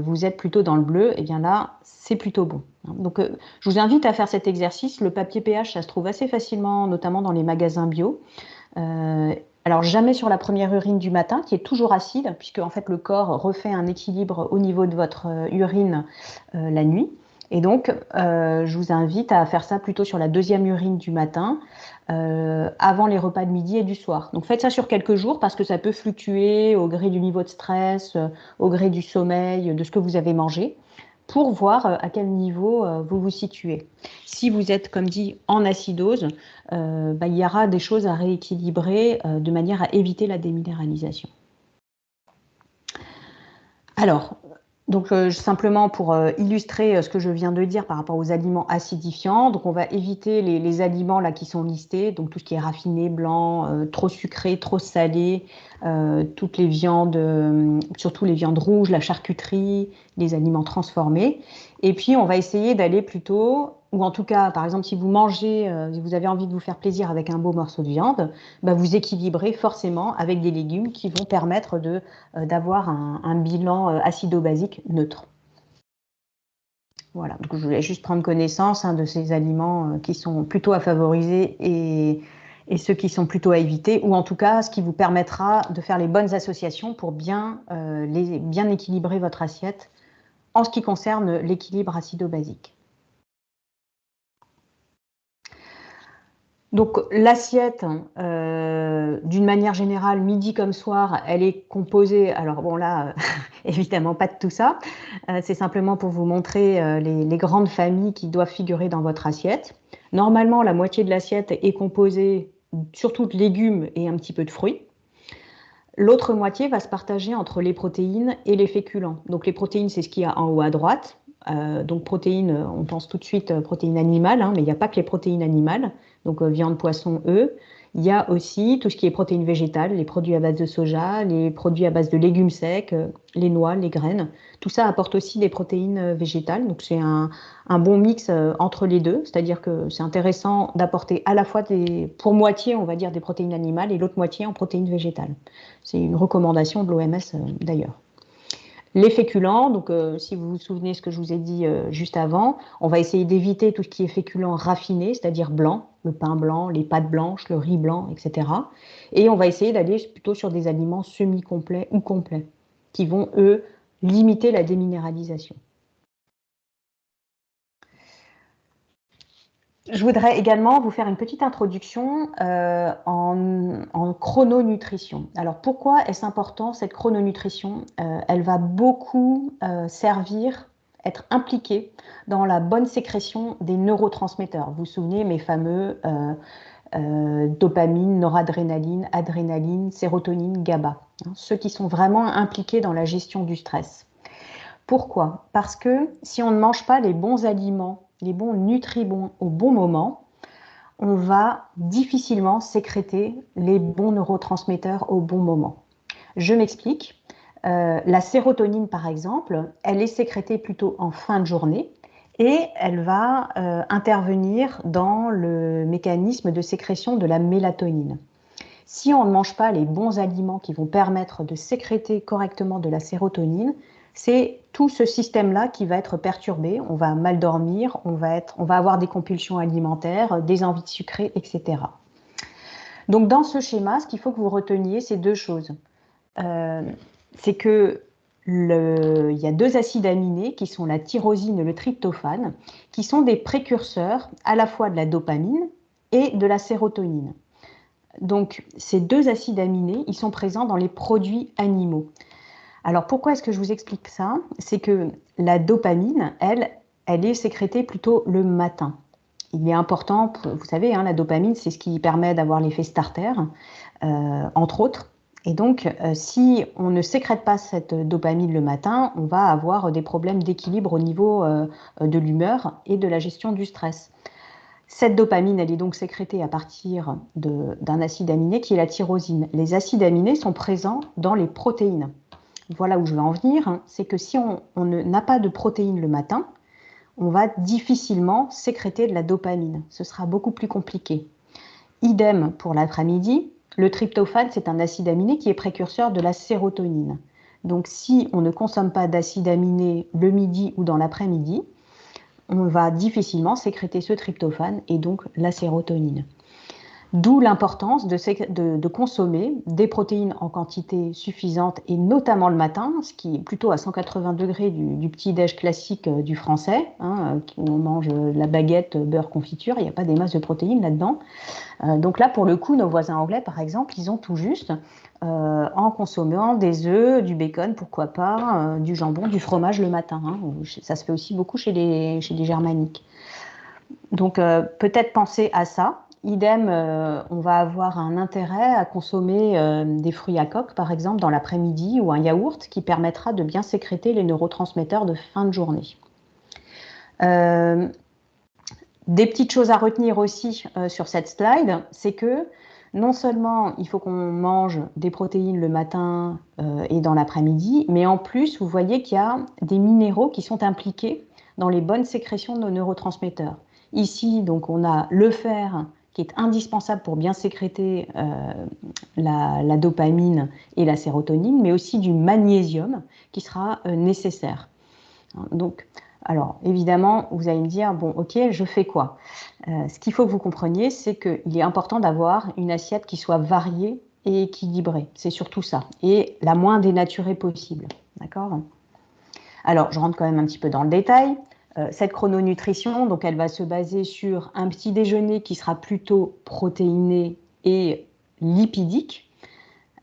vous êtes plutôt dans le bleu, eh bien là, c'est plutôt bon. Donc je vous invite à faire cet exercice. Le papier pH, ça se trouve assez facilement, notamment dans les magasins bio. Alors jamais sur la première urine du matin, qui est toujours acide, puisque en fait le corps refait un équilibre au niveau de votre urine la nuit. Et donc, je vous invite à faire ça plutôt sur la deuxième urine du matin, avant les repas de midi et du soir. Donc faites ça sur quelques jours, parce que ça peut fluctuer au gré du niveau de stress, au gré du sommeil, de ce que vous avez mangé, pour voir à quel niveau vous vous situez. Si vous êtes, comme dit, en acidose, il y aura des choses à rééquilibrer de manière à éviter la déminéralisation. Alors, donc simplement pour illustrer ce que je viens de dire par rapport aux aliments acidifiants, donc on va éviter les aliments là qui sont listés, donc tout ce qui est raffiné, blanc, trop sucré, trop salé, toutes les viandes, surtout les viandes rouges, la charcuterie, les aliments transformés. Et puis on va essayer d'aller plutôt, ou en tout cas, par exemple, si vous mangez, si vous avez envie de vous faire plaisir avec un beau morceau de viande, vous équilibrez forcément avec des légumes qui vont permettre d'avoir un bilan acido-basique neutre. Voilà, donc je voulais juste prendre connaissance de ces aliments qui sont plutôt à favoriser et ceux qui sont plutôt à éviter, ou en tout cas ce qui vous permettra de faire les bonnes associations pour bien équilibrer votre assiette en ce qui concerne l'équilibre acido-basique. Donc l'assiette, d'une manière générale, midi comme soir, elle est composée, alors bon là, évidemment pas de tout ça, c'est simplement pour vous montrer les grandes familles qui doivent figurer dans votre assiette. Normalement, la moitié de l'assiette est composée surtout de légumes et un petit peu de fruits. L'autre moitié va se partager entre les protéines et les féculents. Donc les protéines, c'est ce qu'il y a en haut à droite. Donc protéines, on pense tout de suite protéines animales, mais il n'y a pas que les protéines animales, donc viande, poisson, œufs. Il y a aussi tout ce qui est protéines végétales, les produits à base de soja, les produits à base de légumes secs, les noix, les graines. Tout ça apporte aussi des protéines végétales, donc c'est un bon mix entre les deux, c'est-à-dire que c'est intéressant d'apporter à la fois pour moitié, on va dire, des protéines animales et l'autre moitié en protéines végétales. C'est une recommandation de l'OMS d'ailleurs. Les féculents, donc si vous vous souvenez ce que je vous ai dit juste avant, on va essayer d'éviter tout ce qui est féculent raffiné, c'est-à-dire blanc, le pain blanc, les pâtes blanches, le riz blanc, etc. Et on va essayer d'aller plutôt sur des aliments semi-complets ou complets, qui vont, eux, limiter la déminéralisation. Je voudrais également vous faire une petite introduction en chrononutrition. Alors pourquoi est-ce important cette chrononutrition? Elle va beaucoup servir, être impliquée dans la bonne sécrétion des neurotransmetteurs. Vous vous souvenez, mes fameux dopamine, noradrénaline, adrénaline, sérotonine, GABA, ceux qui sont vraiment impliqués dans la gestion du stress. Pourquoi? Parce que si on ne mange pas les bons aliments, les bons nutriments au bon moment, on va difficilement sécréter les bons neurotransmetteurs au bon moment. Je m'explique. La sérotonine, par exemple, elle est sécrétée plutôt en fin de journée et elle va intervenir dans le mécanisme de sécrétion de la mélatonine. Si on ne mange pas les bons aliments qui vont permettre de sécréter correctement de la sérotonine, c'est tout ce système-là qui va être perturbé. On va mal dormir, on va avoir des compulsions alimentaires, des envies de sucrer, etc. Donc, dans ce schéma, ce qu'il faut que vous reteniez, c'est deux choses. C'est que il y a deux acides aminés qui sont la tyrosine et le tryptophane, qui sont des précurseurs à la fois de la dopamine et de la sérotonine. Donc, ces deux acides aminés, ils sont présents dans les produits animaux. Alors, pourquoi est-ce que je vous explique ça? C'est que la dopamine, elle est sécrétée plutôt le matin. Il est important, vous savez, la dopamine, c'est ce qui permet d'avoir l'effet starter, entre autres. Et donc, si on ne sécrète pas cette dopamine le matin, on va avoir des problèmes d'équilibre au niveau de l'humeur et de la gestion du stress. Cette dopamine, elle est donc sécrétée à partir d'un acide aminé qui est la tyrosine. Les acides aminés sont présents dans les protéines. Voilà où je veux en venir, c'est que si on n'a pas de protéines le matin, on va difficilement sécréter de la dopamine. Ce sera beaucoup plus compliqué. Idem pour l'après-midi. Le tryptophane, c'est un acide aminé qui est précurseur de la sérotonine. Donc, si on ne consomme pas d'acide aminé le midi ou dans l'après-midi, on va difficilement sécréter ce tryptophane et donc la sérotonine. D'où l'importance de consommer des protéines en quantité suffisante et notamment le matin, ce qui est plutôt à 180 degrés du petit-déj classique du français, où on mange la baguette, beurre, confiture, il n'y a pas des masses de protéines là-dedans. Donc là, pour le coup, nos voisins anglais, par exemple, ils ont tout juste en consommant des œufs, du bacon, pourquoi pas, du jambon, du fromage le matin. Ça se fait aussi beaucoup chez les germaniques. Donc peut-être penser à ça. Idem, on va avoir un intérêt à consommer des fruits à coque, par exemple, dans l'après-midi ou un yaourt qui permettra de bien sécréter les neurotransmetteurs de fin de journée. Des petites choses à retenir aussi sur cette slide, c'est que non seulement il faut qu'on mange des protéines le matin et dans l'après-midi, mais en plus, vous voyez qu'il y a des minéraux qui sont impliqués dans les bonnes sécrétions de nos neurotransmetteurs. Ici, donc, on a le fer qui est indispensable pour bien sécréter la dopamine et la sérotonine, mais aussi du magnésium qui sera nécessaire. Donc, alors, évidemment, vous allez me dire, bon, ok, je fais quoi? Ce qu'il faut que vous compreniez, c'est qu'il est important d'avoir une assiette qui soit variée et équilibrée. C'est surtout ça. Et la moins dénaturée possible. D'accord? Alors, je rentre quand même un petit peu dans le détail. Cette chrononutrition, donc, elle va se baser sur un petit déjeuner qui sera plutôt protéiné et lipidique.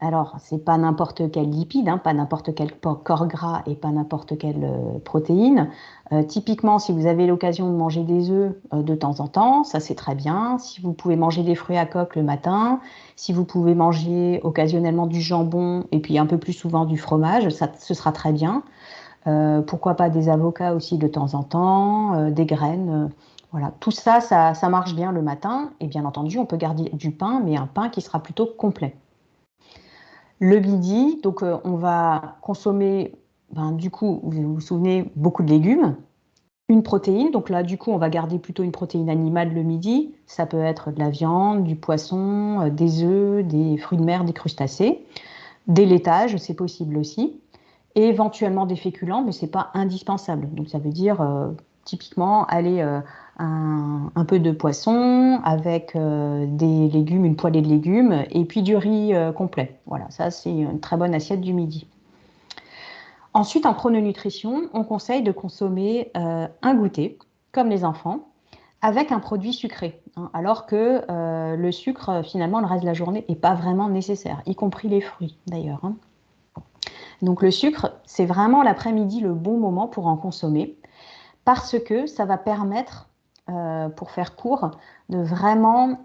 Alors, ce n'est pas n'importe quel lipide, pas n'importe quel corps gras et pas n'importe quelle protéine. Typiquement, si vous avez l'occasion de manger des œufs de temps en temps, ça c'est très bien. Si vous pouvez manger des fruits à coque le matin, si vous pouvez manger occasionnellement du jambon et puis un peu plus souvent du fromage, ce sera très bien. Pourquoi pas des avocats aussi de temps en temps, des graines. Voilà, tout ça, ça marche bien le matin. Et bien entendu, on peut garder du pain, mais un pain qui sera plutôt complet. Le midi, donc on va consommer, du coup, vous vous souvenez, beaucoup de légumes, une protéine. Donc là, du coup, on va garder plutôt une protéine animale le midi. Ça peut être de la viande, du poisson, des œufs, des fruits de mer, des crustacés. Des laitages, c'est possible aussi. Et éventuellement des féculents, mais ce n'est pas indispensable. Donc ça veut dire typiquement aller un peu de poisson avec des légumes, une poêlée de légumes et puis du riz complet. Voilà, ça c'est une très bonne assiette du midi. Ensuite, en chrononutrition, on conseille de consommer un goûter, comme les enfants, avec un produit sucré, alors que le sucre, finalement, le reste de la journée n'est pas vraiment nécessaire, y compris les fruits d'ailleurs. Donc le sucre, c'est vraiment l'après-midi le bon moment pour en consommer parce que ça va permettre, pour faire court, de vraiment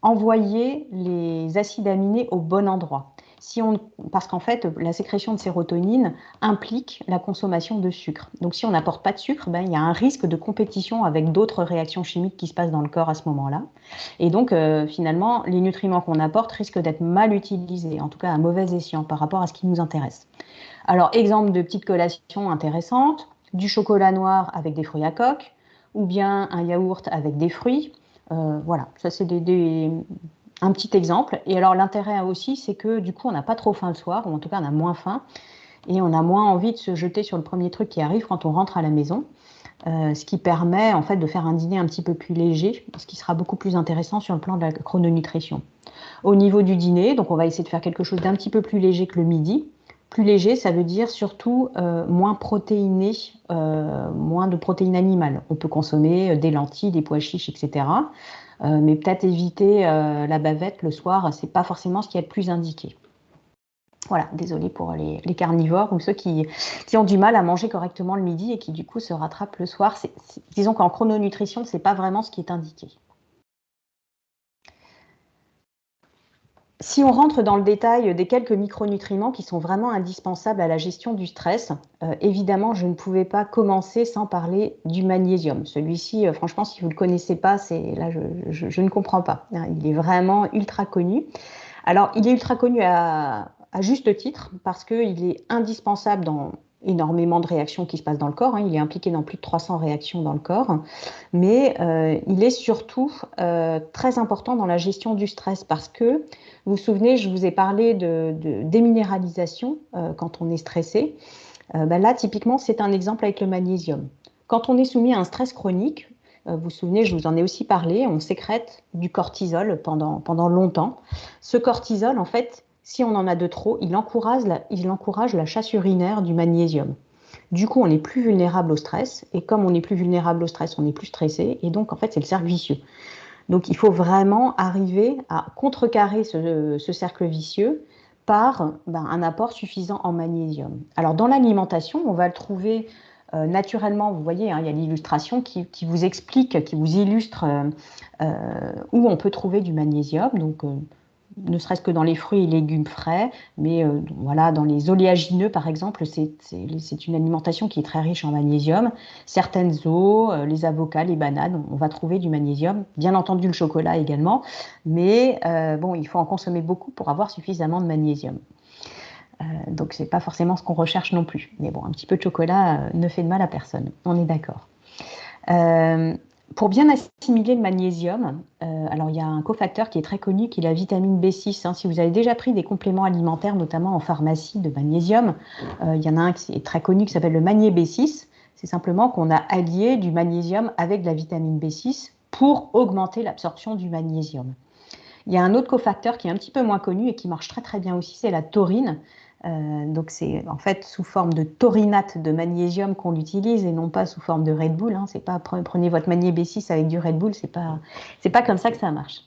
envoyer les acides aminés au bon endroit. Parce qu'en fait, la sécrétion de sérotonine implique la consommation de sucre. Donc si on n'apporte pas de sucre, il y a un risque de compétition avec d'autres réactions chimiques qui se passent dans le corps à ce moment-là. Et donc finalement, les nutriments qu'on apporte risquent d'être mal utilisés, en tout cas à mauvais escient par rapport à ce qui nous intéresse. Alors, exemple de petite collation intéressante, du chocolat noir avec des fruits à coque, ou bien un yaourt avec des fruits. Voilà, ça c'est un petit exemple. Et alors l'intérêt aussi, c'est que du coup, on n'a pas trop faim le soir, ou en tout cas, on a moins faim, et on a moins envie de se jeter sur le premier truc qui arrive quand on rentre à la maison. ce qui permet en fait de faire un dîner un petit peu plus léger, ce qui sera beaucoup plus intéressant sur le plan de la chrononutrition. Au niveau du dîner, donc on va essayer de faire quelque chose d'un petit peu plus léger que le midi. Plus léger, ça veut dire surtout moins protéiné, moins de protéines animales. On peut consommer des lentilles, des pois chiches, etc. Mais peut-être éviter la bavette le soir, c'est pas forcément ce qui est le plus indiqué. Voilà, désolée pour les carnivores ou ceux qui ont du mal à manger correctement le midi et qui du coup se rattrapent le soir. Disons qu'en chrononutrition, c'est pas vraiment ce qui est indiqué. Si on rentre dans le détail des quelques micronutriments qui sont vraiment indispensables à la gestion du stress, évidemment, je ne pouvais pas commencer sans parler du magnésium. Celui-ci, franchement, si vous ne le connaissez pas, là, je ne comprends pas. Il est vraiment ultra connu. Alors, il est ultra connu à juste titre parce qu'il est indispensable dans énormément de réactions qui se passent dans le corps. Il est impliqué dans plus de 300 réactions dans le corps. Mais il est surtout très important dans la gestion du stress parce que, vous vous souvenez, je vous ai parlé de déminéralisation quand on est stressé. Là, typiquement, c'est un exemple avec le magnésium. Quand on est soumis à un stress chronique, vous vous souvenez, je vous en ai aussi parlé, on sécrète du cortisol pendant longtemps. Ce cortisol, en fait, si on en a de trop, il encourage la chasse urinaire du magnésium. Du coup, on est plus vulnérable au stress, et comme on est plus vulnérable au stress, on est plus stressé, et donc, en fait, c'est le cercle vicieux. Donc, il faut vraiment arriver à contrecarrer ce cercle vicieux par un apport suffisant en magnésium. Alors, dans l'alimentation, on va le trouver naturellement. Vous voyez, il y a l'illustration qui vous explique, qui vous illustre où on peut trouver du magnésium. Donc, ne serait-ce que dans les fruits et légumes frais, mais voilà, dans les oléagineux, par exemple, c'est une alimentation qui est très riche en magnésium. Certaines eaux, les avocats, les bananes, on va trouver du magnésium. Bien entendu, le chocolat également, mais bon, il faut en consommer beaucoup pour avoir suffisamment de magnésium. Donc, ce n'est pas forcément ce qu'on recherche non plus. Mais bon, un petit peu de chocolat ne fait de mal à personne, on est d'accord. Pour bien assimiler le magnésium, alors il y a un cofacteur qui est très connu, qui est la vitamine B6. Si vous avez déjà pris des compléments alimentaires, notamment en pharmacie de magnésium, il y en a un qui est très connu qui s'appelle le Magné B6. C'est simplement qu'on a allié du magnésium avec de la vitamine B6 pour augmenter l'absorption du magnésium. Il y a un autre cofacteur qui est un petit peu moins connu et qui marche très très bien aussi, c'est la taurine. Donc c'est en fait sous forme de taurinate de magnésium qu'on l'utilise et non pas sous forme de Red Bull. C'est pas prenez votre magné B6 avec du Red Bull, c'est pas comme ça que ça marche.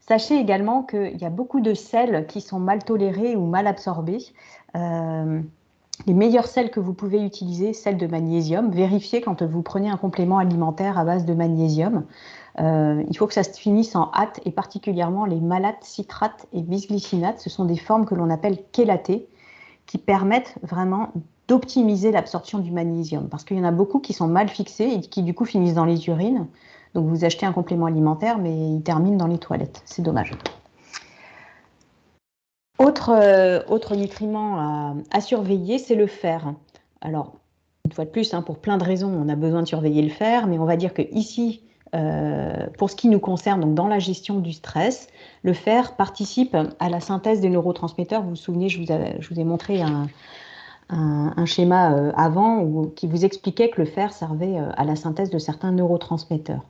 Sachez également qu'il y a beaucoup de sels qui sont mal tolérés ou mal absorbés. Les meilleurs sels que vous pouvez utiliser, sels de magnésium. Vérifiez quand vous prenez un complément alimentaire à base de magnésium. Il faut que ça se finisse en ate et particulièrement les malates, citrates et bisglycinates. Ce sont des formes que l'on appelle chélatées qui permettent vraiment d'optimiser l'absorption du magnésium parce qu'il y en a beaucoup qui sont mal fixés et qui du coup finissent dans les urines. Donc vous achetez un complément alimentaire mais il termine dans les toilettes. C'est dommage. Autre nutriment à surveiller, c'est le fer. Alors, une fois de plus, pour plein de raisons, on a besoin de surveiller le fer, mais on va dire que ici, pour ce qui nous concerne, donc dans la gestion du stress, le fer participe à la synthèse des neurotransmetteurs. Vous vous souvenez, je vous ai montré un schéma avant qui vous expliquait que le fer servait à la synthèse de certains neurotransmetteurs.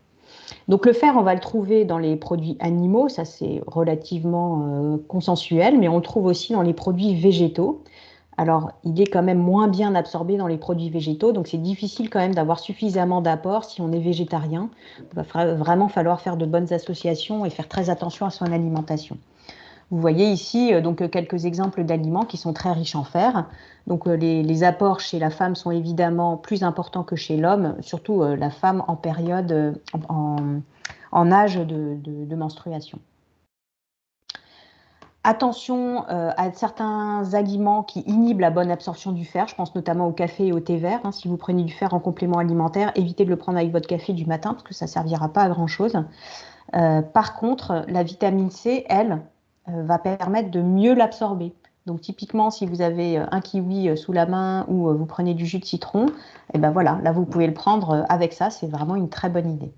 Donc le fer, on va le trouver dans les produits animaux, ça c'est relativement consensuel, mais on le trouve aussi dans les produits végétaux. Alors, il est quand même moins bien absorbé dans les produits végétaux, donc c'est difficile quand même d'avoir suffisamment d'apport si on est végétarien. Il va vraiment falloir faire de bonnes associations et faire très attention à son alimentation. Vous voyez ici donc quelques exemples d'aliments qui sont très riches en fer. Donc les apports chez la femme sont évidemment plus importants que chez l'homme, surtout la femme en période, en âge de menstruation. Attention à certains aliments qui inhibent la bonne absorption du fer. Je pense notamment au café et au thé vert. Si vous prenez du fer en complément alimentaire, évitez de le prendre avec votre café du matin parce que ça ne servira pas à grand-chose. Par contre, la vitamine C, elle, va permettre de mieux l'absorber. Donc typiquement, si vous avez un kiwi sous la main ou vous prenez du jus de citron, et ben voilà, là vous pouvez le prendre avec ça, c'est vraiment une très bonne idée.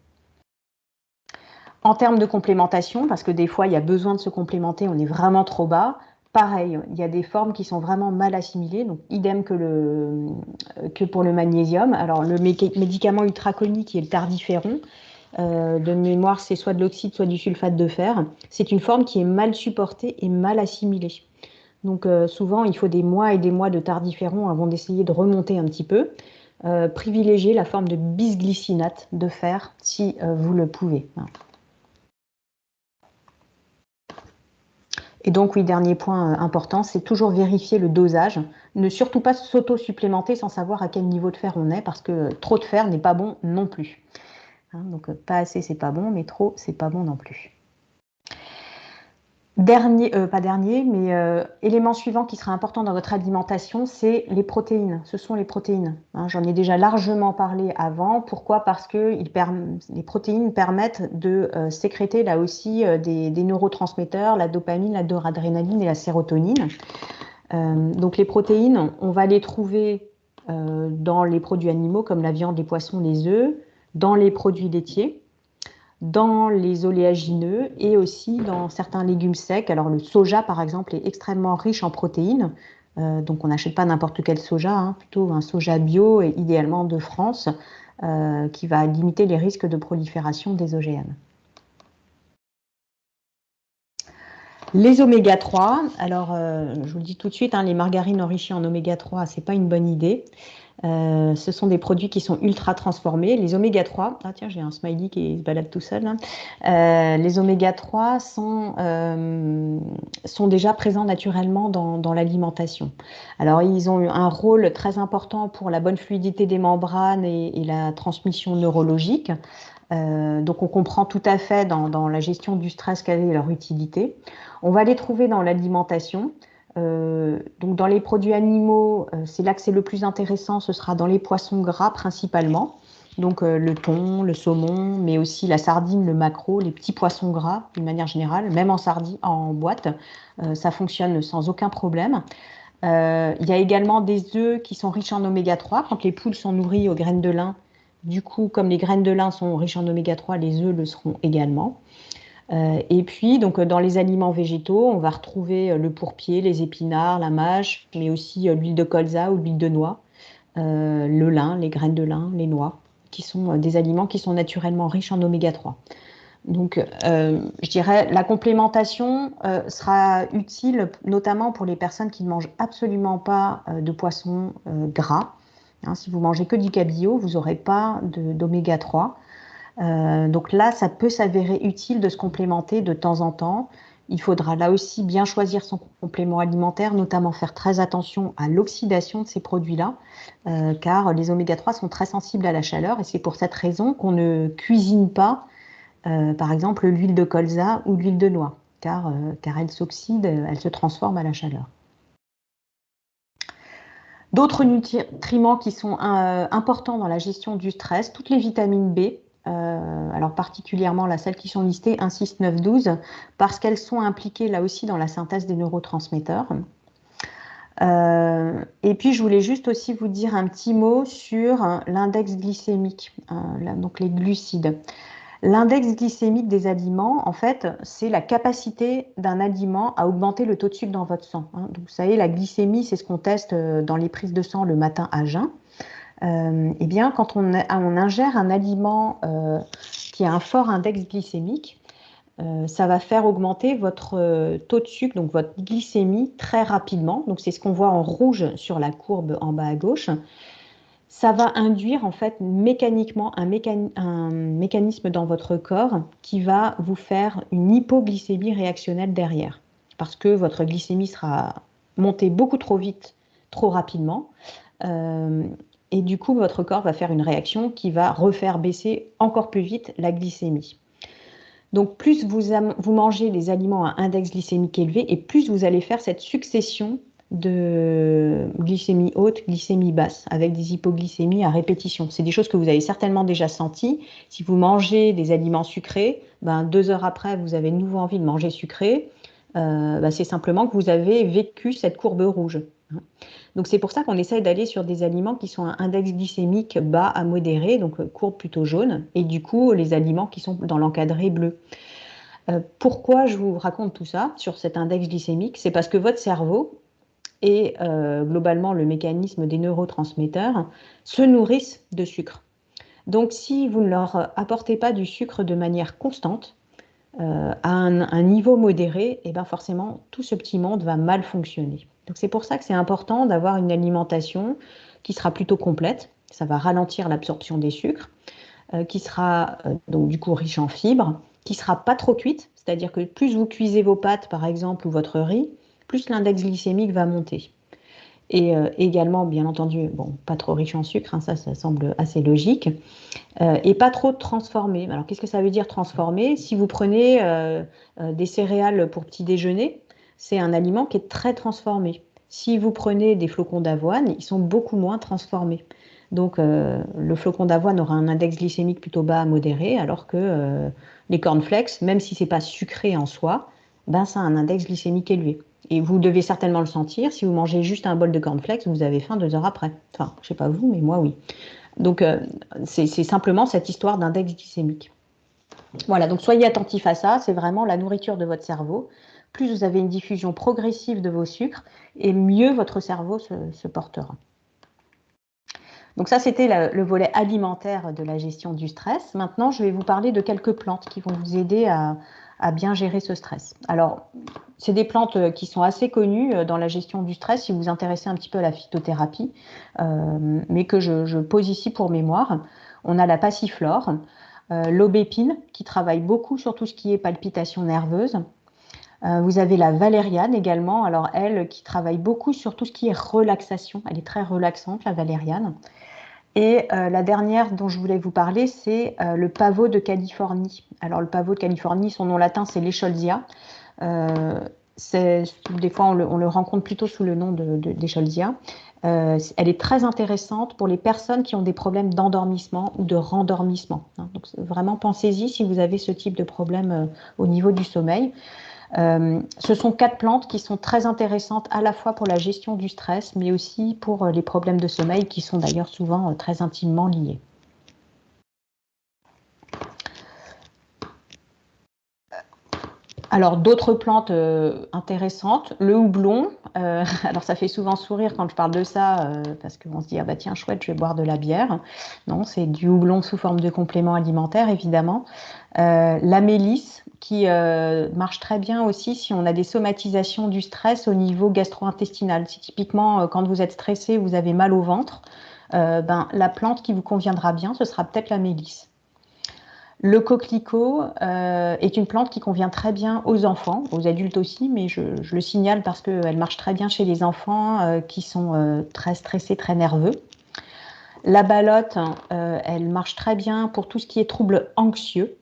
En termes de complémentation, parce que des fois il y a besoin de se complémenter, on est vraiment trop bas, pareil, il y a des formes qui sont vraiment mal assimilées, donc idem que pour le magnésium. Alors, le médicament ultra-connu qui est le tardiféron, de mémoire, c'est soit de l'oxyde, soit du sulfate de fer. C'est une forme qui est mal supportée et mal assimilée. Donc, souvent, il faut des mois et des mois de tardiféron avant d'essayer de remonter un petit peu. Privilégiez la forme de bisglycinate de fer si vous le pouvez. Et donc, oui, dernier point important, c'est toujours vérifier le dosage. Ne surtout pas s'auto-supplémenter sans savoir à quel niveau de fer on est, parce que trop de fer n'est pas bon non plus. Donc, pas assez, c'est pas bon, mais trop, c'est pas bon non plus. Élément suivant qui sera important dans votre alimentation, c'est les protéines. Ce sont les protéines. J'en ai déjà largement parlé avant. Pourquoi? Parce que les protéines permettent de sécréter là aussi des neurotransmetteurs, la dopamine, la noradrénaline et la sérotonine. Donc les protéines, on va les trouver dans les produits animaux comme la viande, les poissons, les œufs, dans les produits laitiers, dans les oléagineux et aussi dans certains légumes secs. Alors le soja, par exemple, est extrêmement riche en protéines. Donc on n'achète pas n'importe quel soja, plutôt un soja bio et idéalement de France, qui va limiter les risques de prolifération des OGM. Les oméga 3, alors je vous le dis tout de suite, les margarines enrichies en oméga 3, ce n'est pas une bonne idée. Ce sont des produits qui sont ultra transformés. Les oméga 3, tiens, j'ai un smiley qui se balade tout seul. Les oméga 3 sont déjà présents naturellement dans l'alimentation. Alors, ils ont eu un rôle très important pour la bonne fluidité des membranes et la transmission neurologique. Donc, on comprend tout à fait dans la gestion du stress quelle est leur utilité. On va les trouver dans l'alimentation. Donc dans les produits animaux, c'est là que c'est le plus intéressant, ce sera dans les poissons gras principalement. Donc le thon, le saumon, mais aussi la sardine, le maquereau, les petits poissons gras d'une manière générale, même en boîte, ça fonctionne sans aucun problème. Il y a également des œufs qui sont riches en oméga 3 quand les poules sont nourries aux graines de lin. Du coup, comme les graines de lin sont riches en oméga 3, les œufs le seront également. Et puis, donc, dans les aliments végétaux, on va retrouver le pourpier, les épinards, la mâche, mais aussi l'huile de colza ou l'huile de noix, le lin, les graines de lin, les noix, qui sont des aliments qui sont naturellement riches en oméga 3. Donc, je dirais, la complémentation sera utile, notamment pour les personnes qui ne mangent absolument pas de poissons gras. Si vous mangez que du cabillaud, vous n'aurez pas d'oméga 3. Donc là, ça peut s'avérer utile de se complémenter de temps en temps. Il faudra là aussi bien choisir son complément alimentaire, notamment faire très attention à l'oxydation de ces produits-là, car les oméga 3 sont très sensibles à la chaleur et c'est pour cette raison qu'on ne cuisine pas, par exemple, l'huile de colza ou l'huile de noix, car elle s'oxyde, elle se transforme à la chaleur. D'autres nutriments qui sont importants dans la gestion du stress, toutes les vitamines B, alors particulièrement celles qui sont listées 1, 6, 9, 12, parce qu'elles sont impliquées là aussi dans la synthèse des neurotransmetteurs. Et puis je voulais juste aussi vous dire un petit mot sur l'index glycémique, donc les glucides. L'index glycémique des aliments, en fait, c'est la capacité d'un aliment à augmenter le taux de sucre dans votre sang. Donc, vous savez, la glycémie, c'est ce qu'on teste dans les prises de sang le matin à jeun. Eh bien, quand on ingère un aliment qui a un fort index glycémique, ça va faire augmenter votre taux de sucre, donc votre glycémie, très rapidement. Donc, c'est ce qu'on voit en rouge sur la courbe en bas à gauche. Ça va induire en fait mécaniquement un mécanisme dans votre corps qui va vous faire une hypoglycémie réactionnelle derrière. Parce que votre glycémie sera montée beaucoup trop vite, trop rapidement. Et du coup, votre corps va faire une réaction qui va refaire baisser encore plus vite la glycémie. Donc, plus vous mangez des aliments à index glycémique élevé et plus vous allez faire cette succession de glycémie haute, glycémie basse, avec des hypoglycémies à répétition. C'est des choses que vous avez certainement déjà senties. Si vous mangez des aliments sucrés, 2 heures après, vous avez de nouveau envie de manger sucré. C'est simplement que vous avez vécu cette courbe rouge. Donc, c'est pour ça qu'on essaye d'aller sur des aliments qui sont à index glycémique bas à modéré, donc courbe plutôt jaune, et du coup, les aliments qui sont dans l'encadré bleu. Pourquoi je vous raconte tout ça sur cet index glycémique? C'est parce que votre cerveau et globalement le mécanisme des neurotransmetteurs se nourrissent de sucre. Donc, si vous ne leur apportez pas du sucre de manière constante, à un niveau modéré, et bien forcément, tout ce petit monde va mal fonctionner. Donc, c'est pour ça que c'est important d'avoir une alimentation qui sera plutôt complète. Ça va ralentir l'absorption des sucres, qui sera donc du coup riche en fibres, qui ne sera pas trop cuite, c'est-à-dire que plus vous cuisez vos pâtes, par exemple, ou votre riz, plus l'index glycémique va monter. Et également, bien entendu, bon, pas trop riche en sucre, hein, ça semble assez logique, et pas trop transformé. Alors, qu'est-ce que ça veut dire transformé? Si vous prenez des céréales pour petit déjeuner, c'est un aliment qui est très transformé. Si vous prenez des flocons d'avoine, ils sont beaucoup moins transformés. Donc, le flocon d'avoine aura un index glycémique plutôt bas à modéré, alors que les cornflakes, même si ce n'est pas sucré en soi, ben, ça a un index glycémique élevé. Et vous devez certainement le sentir. Si vous mangez juste un bol de cornflakes, vous avez faim 2 heures après. Enfin, je ne sais pas vous, mais moi, oui. Donc, c'est simplement cette histoire d'index glycémique. Voilà, donc soyez attentifs à ça. C'est vraiment la nourriture de votre cerveau. Plus vous avez une diffusion progressive de vos sucres, et mieux votre cerveau se portera. Donc ça, c'était le volet alimentaire de la gestion du stress. Maintenant, je vais vous parler de quelques plantes qui vont vous aider à bien gérer ce stress. Alors, c'est des plantes qui sont assez connues dans la gestion du stress, si vous vous intéressez un petit peu à la phytothérapie, mais que je pose ici pour mémoire. On a la passiflore, l'aubépine, qui travaille beaucoup sur tout ce qui est palpitations nerveuses. Vous avez la valériane également, alors elle qui travaille beaucoup sur tout ce qui est relaxation. Elle est très relaxante, la valériane. Et la dernière dont je voulais vous parler, c'est le pavot de Californie. Alors le pavot de Californie, son nom latin, c'est l'Escholzia. Des fois, on le rencontre plutôt sous le nom d'Escholzia. Elle est très intéressante pour les personnes qui ont des problèmes d'endormissement ou de rendormissement. Donc vraiment, pensez-y si vous avez ce type de problème au niveau du sommeil. Ce sont 4 plantes qui sont très intéressantes à la fois pour la gestion du stress, mais aussi pour les problèmes de sommeil qui sont d'ailleurs souvent très intimement liés. Alors, d'autres plantes intéressantes, le houblon. Alors, ça fait souvent sourire quand je parle de ça, parce qu'on se dit, ah bah tiens, chouette, je vais boire de la bière. Non, c'est du houblon sous forme de complément alimentaire, évidemment. La mélisse, qui marche très bien aussi si on a des somatisations du stress au niveau gastro-intestinal. Si typiquement, quand vous êtes stressé, vous avez mal au ventre, la plante qui vous conviendra bien, ce sera peut-être la mélisse. Le coquelicot est une plante qui convient très bien aux enfants, aux adultes aussi, mais je le signale parce qu'elle marche très bien chez les enfants qui sont très stressés, très nerveux. La balotte, elle marche très bien pour tout ce qui est troubles anxieux.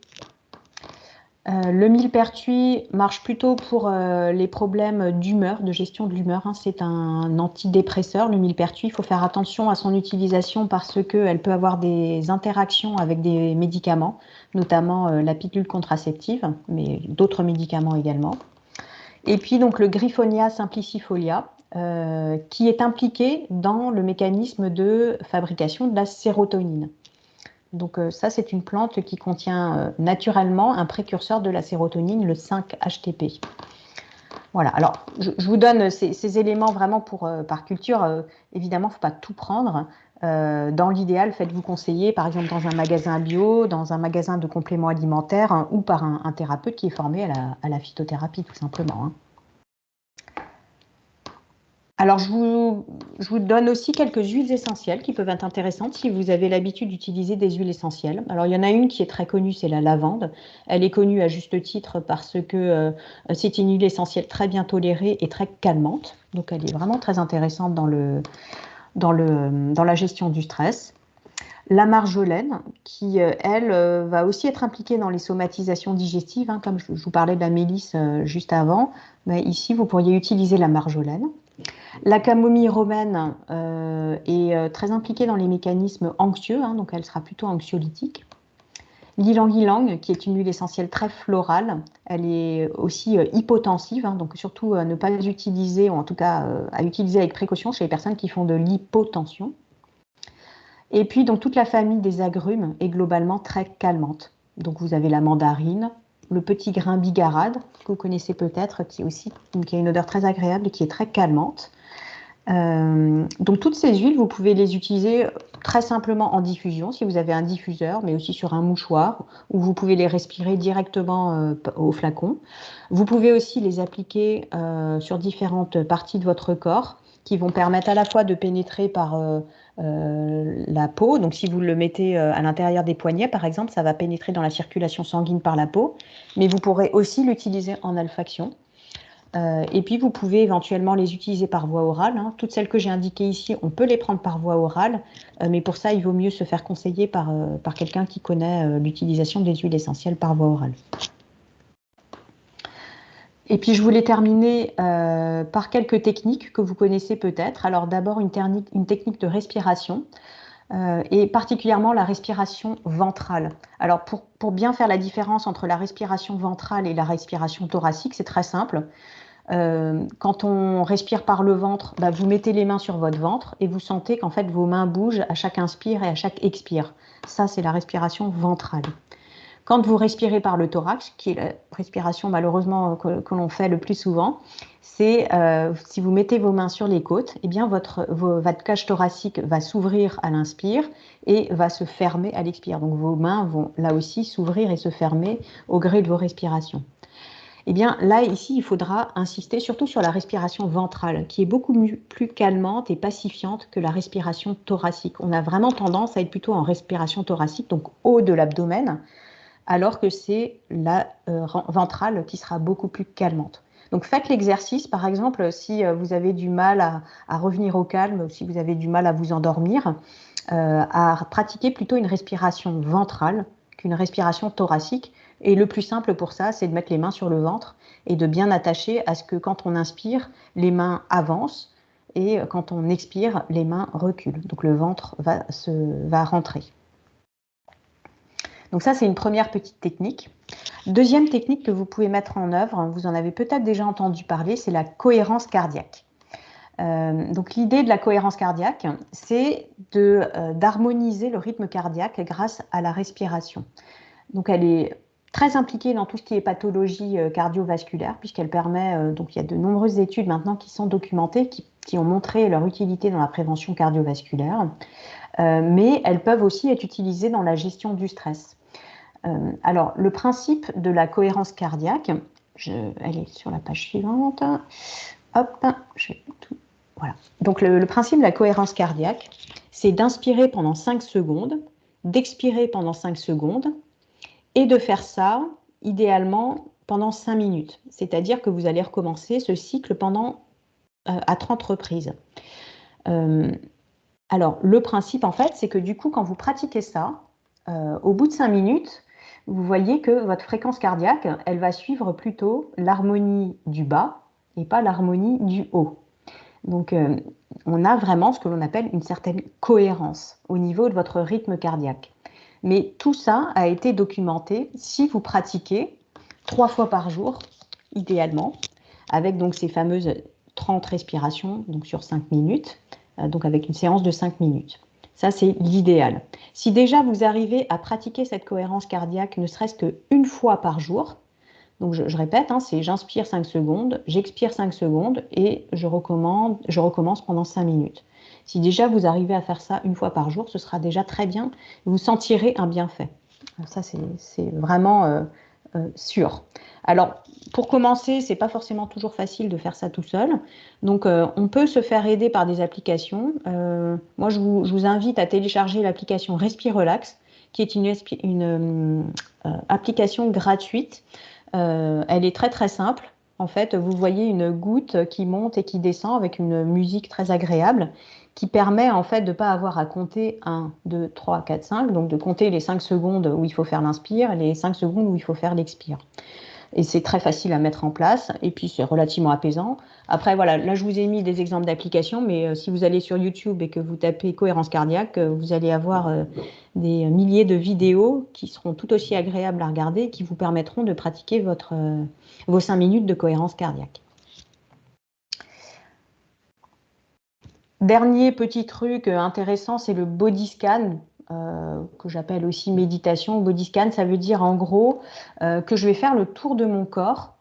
Le millepertuis marche plutôt pour les problèmes d'humeur, de gestion de l'humeur. Hein. C'est un antidépresseur, le millepertuis. Il faut faire attention à son utilisation parce qu'elle peut avoir des interactions avec des médicaments, notamment la pilule contraceptive, mais d'autres médicaments également. Et puis donc le Griffonia simplicifolia, qui est impliqué dans le mécanisme de fabrication de la sérotonine. Donc ça, c'est une plante qui contient naturellement un précurseur de la sérotonine, le 5-HTP. Voilà, alors je vous donne ces éléments vraiment par culture. Évidemment, il ne faut pas tout prendre. Dans l'idéal, faites-vous conseiller, par exemple, dans un magasin bio, dans un magasin de compléments alimentaires hein, ou par un thérapeute qui est formé à la phytothérapie, tout simplement. Hein. Alors, je vous donne aussi quelques huiles essentielles qui peuvent être intéressantes si vous avez l'habitude d'utiliser des huiles essentielles. Alors, il y en a une qui est très connue, c'est la lavande. Elle est connue à juste titre parce que c'est une huile essentielle très bien tolérée et très calmante. Donc, elle est vraiment très intéressante dans la gestion du stress. La marjolaine, qui, elle, va aussi être impliquée dans les somatisations digestives, hein, comme je vous parlais de la mélisse juste avant. Mais ici, vous pourriez utiliser la marjolaine. La camomille romaine est très impliquée dans les mécanismes anxieux, hein, donc elle sera plutôt anxiolytique. L'ylang-ylang, qui est une huile essentielle très florale, elle est aussi hypotensive, hein, donc surtout ne pas utiliser, ou en tout cas à utiliser avec précaution chez les personnes qui font de l'hypotension. Et puis, donc, toute la famille des agrumes est globalement très calmante. Donc, vous avez la mandarine, le petit grain bigarade, que vous connaissez peut-être, qui a une odeur très agréable et qui est très calmante. Donc toutes ces huiles, vous pouvez les utiliser très simplement en diffusion, si vous avez un diffuseur, mais aussi sur un mouchoir, ou vous pouvez les respirer directement au flacon. Vous pouvez aussi les appliquer sur différentes parties de votre corps, qui vont permettre à la fois de pénétrer par la peau. Donc si vous le mettez à l'intérieur des poignets, par exemple, ça va pénétrer dans la circulation sanguine par la peau, mais vous pourrez aussi l'utiliser en olfaction. Et puis, vous pouvez éventuellement les utiliser par voie orale. Hein. Toutes celles que j'ai indiquées ici, on peut les prendre par voie orale, mais pour ça, il vaut mieux se faire conseiller par quelqu'un qui connaît l'utilisation des huiles essentielles par voie orale. Et puis, je voulais terminer par quelques techniques que vous connaissez peut-être. Alors, d'abord, une technique de respiration, et particulièrement la respiration ventrale. Alors, pour bien faire la différence entre la respiration ventrale et la respiration thoracique, c'est très simple. Quand on respire par le ventre, vous mettez les mains sur votre ventre et vous sentez qu'en fait vos mains bougent à chaque inspire et à chaque expire. Ça, c'est la respiration ventrale. Quand vous respirez par le thorax, qui est la respiration malheureusement que l'on fait le plus souvent, c'est si vous mettez vos mains sur les côtes, eh bien votre cage thoracique va s'ouvrir à l'inspire et va se fermer à l'expire. Donc vos mains vont là aussi s'ouvrir et se fermer au gré de vos respirations. Eh bien, là, ici, il faudra insister surtout sur la respiration ventrale, qui est beaucoup plus calmante et pacifiante que la respiration thoracique. On a vraiment tendance à être plutôt en respiration thoracique, donc haut de l'abdomen, alors que c'est la ventrale qui sera beaucoup plus calmante. Donc, faites l'exercice, par exemple, si vous avez du mal à revenir au calme, ou si vous avez du mal à vous endormir, à pratiquer plutôt une respiration ventrale qu'une respiration thoracique. Et le plus simple pour ça, c'est de mettre les mains sur le ventre et de bien attacher à ce que quand on inspire, les mains avancent et quand on expire, les mains reculent. Donc le ventre va rentrer. Donc ça, c'est une première petite technique. Deuxième technique que vous pouvez mettre en œuvre, vous en avez peut-être déjà entendu parler, c'est la cohérence cardiaque. Donc l'idée de la cohérence cardiaque, c'est d'harmoniser le rythme cardiaque grâce à la respiration. Donc elle est très impliquée dans tout ce qui est pathologie cardiovasculaire, puisqu'elle permet, donc il y a de nombreuses études maintenant qui sont documentées, qui ont montré leur utilité dans la prévention cardiovasculaire, mais elles peuvent aussi être utilisées dans la gestion du stress. Alors, le principe de la cohérence cardiaque, elle est sur la page suivante, hop, je vais tout, voilà. Donc le principe de la cohérence cardiaque, c'est d'inspirer pendant 5 secondes, d'expirer pendant 5 secondes, et de faire ça, idéalement, pendant 5 minutes. C'est-à-dire que vous allez recommencer ce cycle à 30 reprises. Alors, le principe, en fait, c'est que du coup, quand vous pratiquez ça, au bout de 5 minutes, vous voyez que votre fréquence cardiaque, elle va suivre plutôt l'harmonie du bas et pas l'harmonie du haut. Donc, on a vraiment ce que l'on appelle une certaine cohérence au niveau de votre rythme cardiaque. Mais tout ça a été documenté si vous pratiquez 3 fois par jour, idéalement, avec donc ces fameuses 30 respirations donc sur 5 minutes, donc avec une séance de 5 minutes. Ça, c'est l'idéal. Si déjà vous arrivez à pratiquer cette cohérence cardiaque ne serait-ce qu'une fois par jour, donc je répète, hein, c'est j'inspire 5 secondes, j'expire 5 secondes et je recommence pendant 5 minutes. Si déjà vous arrivez à faire ça une fois par jour, ce sera déjà très bien. Vous sentirez un bienfait. Ça, c'est vraiment sûr. Alors, pour commencer, ce n'est pas forcément toujours facile de faire ça tout seul. Donc, on peut se faire aider par des applications. Moi, je vous invite à télécharger l'application Respirelax, qui est une application gratuite. Elle est très, très simple. En fait, vous voyez une goutte qui monte et qui descend avec une musique très agréable qui permet en fait de ne pas avoir à compter 1, 2, 3, 4, 5, donc de compter les 5 secondes où il faut faire l'inspire et les 5 secondes où il faut faire l'expire. Et c'est très facile à mettre en place et puis c'est relativement apaisant. Après, voilà, là je vous ai mis des exemples d'applications, mais si vous allez sur YouTube et que vous tapez cohérence cardiaque, vous allez avoir des milliers de vidéos qui seront tout aussi agréables à regarder et qui vous permettront de pratiquer vos 5 minutes de cohérence cardiaque. Dernier petit truc intéressant, c'est le body scan. que j'appelle aussi méditation ou body scan. Ça veut dire en gros que je vais faire le tour de mon corps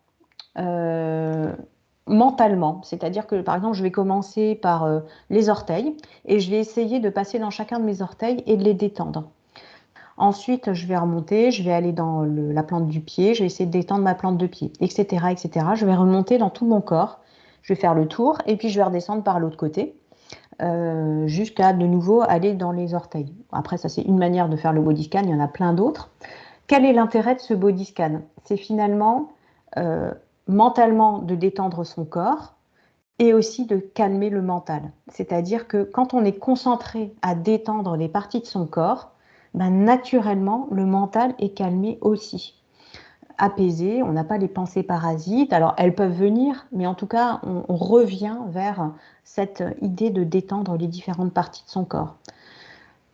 mentalement. C'est-à-dire que, par exemple, je vais commencer par les orteils et je vais essayer de passer dans chacun de mes orteils et de les détendre. Ensuite, je vais remonter, je vais aller dans la plante du pied, je vais essayer de détendre ma plante de pied, etc., etc. Je vais remonter dans tout mon corps, je vais faire le tour et puis je vais redescendre par l'autre côté jusqu'à de nouveau aller dans les orteils. Après, ça c'est une manière de faire le body scan, il y en a plein d'autres. Quel est l'intérêt de ce body scan? C'est finalement mentalement de détendre son corps et aussi de calmer le mental. C'est-à-dire que quand on est concentré à détendre des parties de son corps, ben naturellement, le mental est calmé aussi, apaisé, on n'a pas les pensées parasites. Alors, elles peuvent venir, mais en tout cas, on revient vers cette idée de détendre les différentes parties de son corps.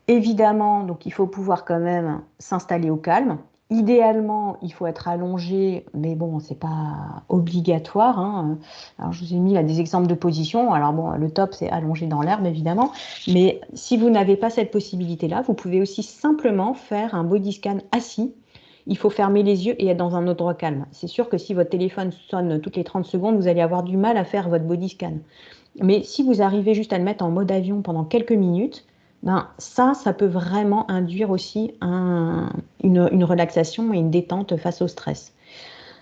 Évidemment, donc il faut pouvoir quand même s'installer au calme. Idéalement, il faut être allongé, mais bon, c'est pas obligatoire, hein. Alors, je vous ai mis là des exemples de positions. Alors bon, le top, c'est allongé dans l'herbe, évidemment. Mais si vous n'avez pas cette possibilité-là, vous pouvez aussi simplement faire un body scan assis. Il faut fermer les yeux et être dans un endroit calme. C'est sûr que si votre téléphone sonne toutes les 30 secondes, vous allez avoir du mal à faire votre body scan. Mais si vous arrivez juste à le mettre en mode avion pendant quelques minutes, ben ça peut vraiment induire aussi une relaxation et une détente face au stress.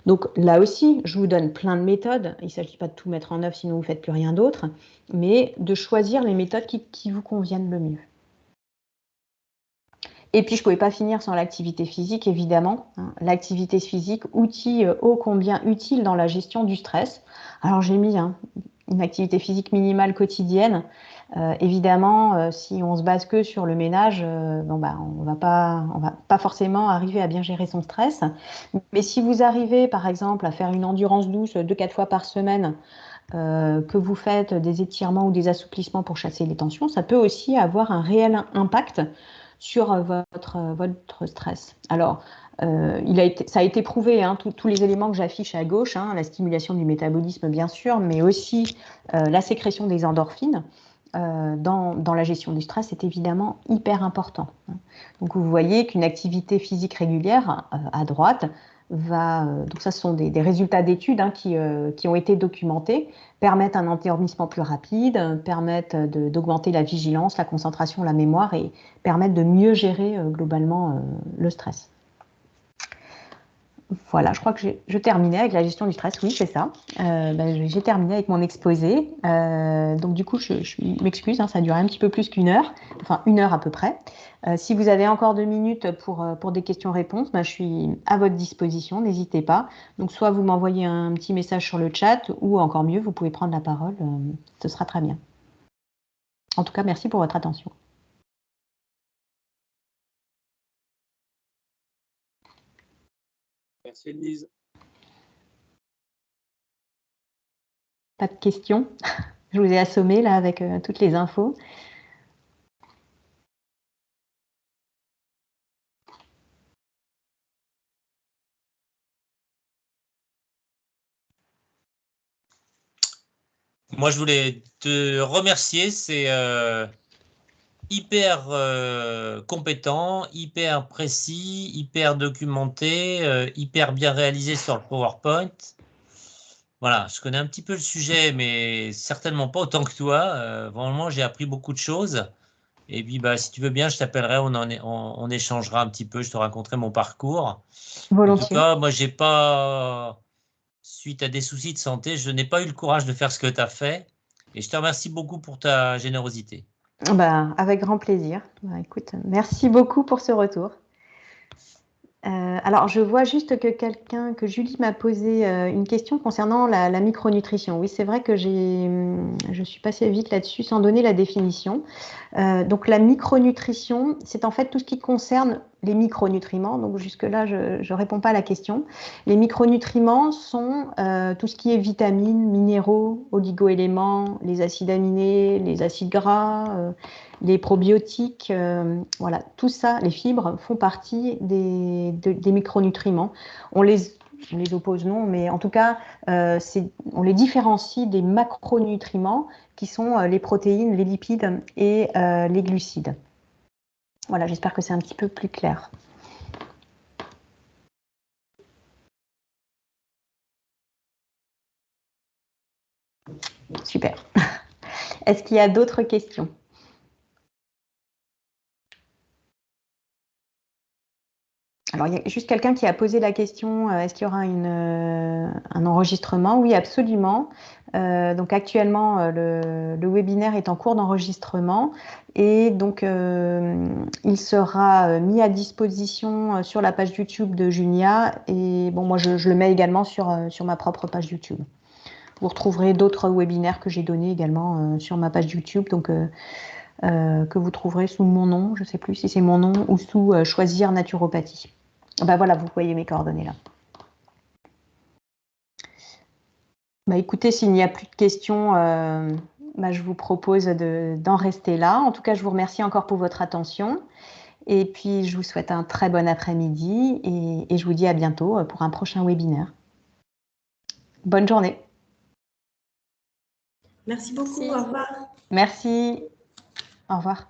Donc là aussi, je vous donne plein de méthodes. Il ne s'agit pas de tout mettre en œuvre, sinon vous ne faites plus rien d'autre, mais de choisir les méthodes qui vous conviennent le mieux. Et puis, je ne pouvais pas finir sans l'activité physique, évidemment. L'activité physique, outil ô combien utile dans la gestion du stress. Alors, j'ai mis une activité physique minimale quotidienne. Évidemment, si on se base que sur le ménage, on va pas forcément arriver à bien gérer son stress. Mais si vous arrivez, par exemple, à faire une endurance douce 2-4 fois par semaine, que vous faites des étirements ou des assouplissements pour chasser les tensions, ça peut aussi avoir un réel impact sur votre stress. Alors, ça a été prouvé, tous les éléments que j'affiche à gauche, la stimulation du métabolisme bien sûr, mais aussi la sécrétion des endorphines dans la gestion du stress est évidemment hyper important. Donc vous voyez qu'une activité physique régulière à droite donc ça ce sont des résultats d'études qui ont été documentés, permettent un endormissement plus rapide, permettent d'augmenter la vigilance, la concentration, la mémoire et permettent de mieux gérer globalement le stress. Voilà, je crois que je terminais avec la gestion du stress. Oui, c'est ça. J'ai terminé avec mon exposé. Donc du coup, je m'excuse, ça a duré un petit peu plus qu'1 heure, enfin 1 heure à peu près. Si vous avez encore 2 minutes pour des questions-réponses, je suis à votre disposition, n'hésitez pas. Donc soit vous m'envoyez un petit message sur le chat ou encore mieux, vous pouvez prendre la parole, ce sera très bien. En tout cas, merci pour votre attention. Merci Elise. Pas de questions? Je vous ai assommé là avec toutes les infos. Moi, je voulais te remercier. C'est hyper compétent, hyper précis, hyper documenté, hyper bien réalisé sur le PowerPoint. Voilà, je connais un petit peu le sujet, mais certainement pas autant que toi. Vraiment, j'ai appris beaucoup de choses. Et puis, si tu veux bien, je t'appellerai, on échangera un petit peu, je te raconterai mon parcours. Volontiers. En tout cas, moi, j'ai pas, suite à des soucis de santé, je n'ai pas eu le courage de faire ce que tu as fait. Et je te remercie beaucoup pour ta générosité. Avec grand plaisir. Écoute, merci beaucoup pour ce retour. Alors, je vois juste que Julie m'a posé une question concernant la micronutrition. Oui, c'est vrai que je suis passée vite là-dessus sans donner la définition. Donc, la micronutrition, c'est en fait tout ce qui concerne les micronutriments. Donc, jusque-là, je ne réponds pas à la question. Les micronutriments sont tout ce qui est vitamines, minéraux, oligoéléments, les acides aminés, les acides gras, les probiotiques, voilà, tout ça, les fibres font partie des micronutriments. On les oppose non, mais en tout cas, on les différencie des macronutriments qui sont les protéines, les lipides et les glucides. Voilà, j'espère que c'est un petit peu plus clair. Super. Est-ce qu'il y a d'autres questions? Alors, il y a juste quelqu'un qui a posé la question, est-ce qu'il y aura un enregistrement? Oui, absolument. Donc, actuellement, le webinaire est en cours d'enregistrement et donc, il sera mis à disposition sur la page YouTube de Junia et bon, moi, je le mets également sur ma propre page YouTube. Vous retrouverez d'autres webinaires que j'ai donnés également sur ma page YouTube, donc que vous trouverez sous mon nom, je ne sais plus si c'est mon nom, ou sous Choisir Naturopathie. Ben voilà, vous voyez mes coordonnées là. Bah écoutez, s'il n'y a plus de questions, je vous propose d'en rester là. En tout cas, je vous remercie encore pour votre attention. Et puis, je vous souhaite un très bon après-midi et je vous dis à bientôt pour un prochain webinaire. Bonne journée. Merci beaucoup. Au revoir. Merci. Au revoir.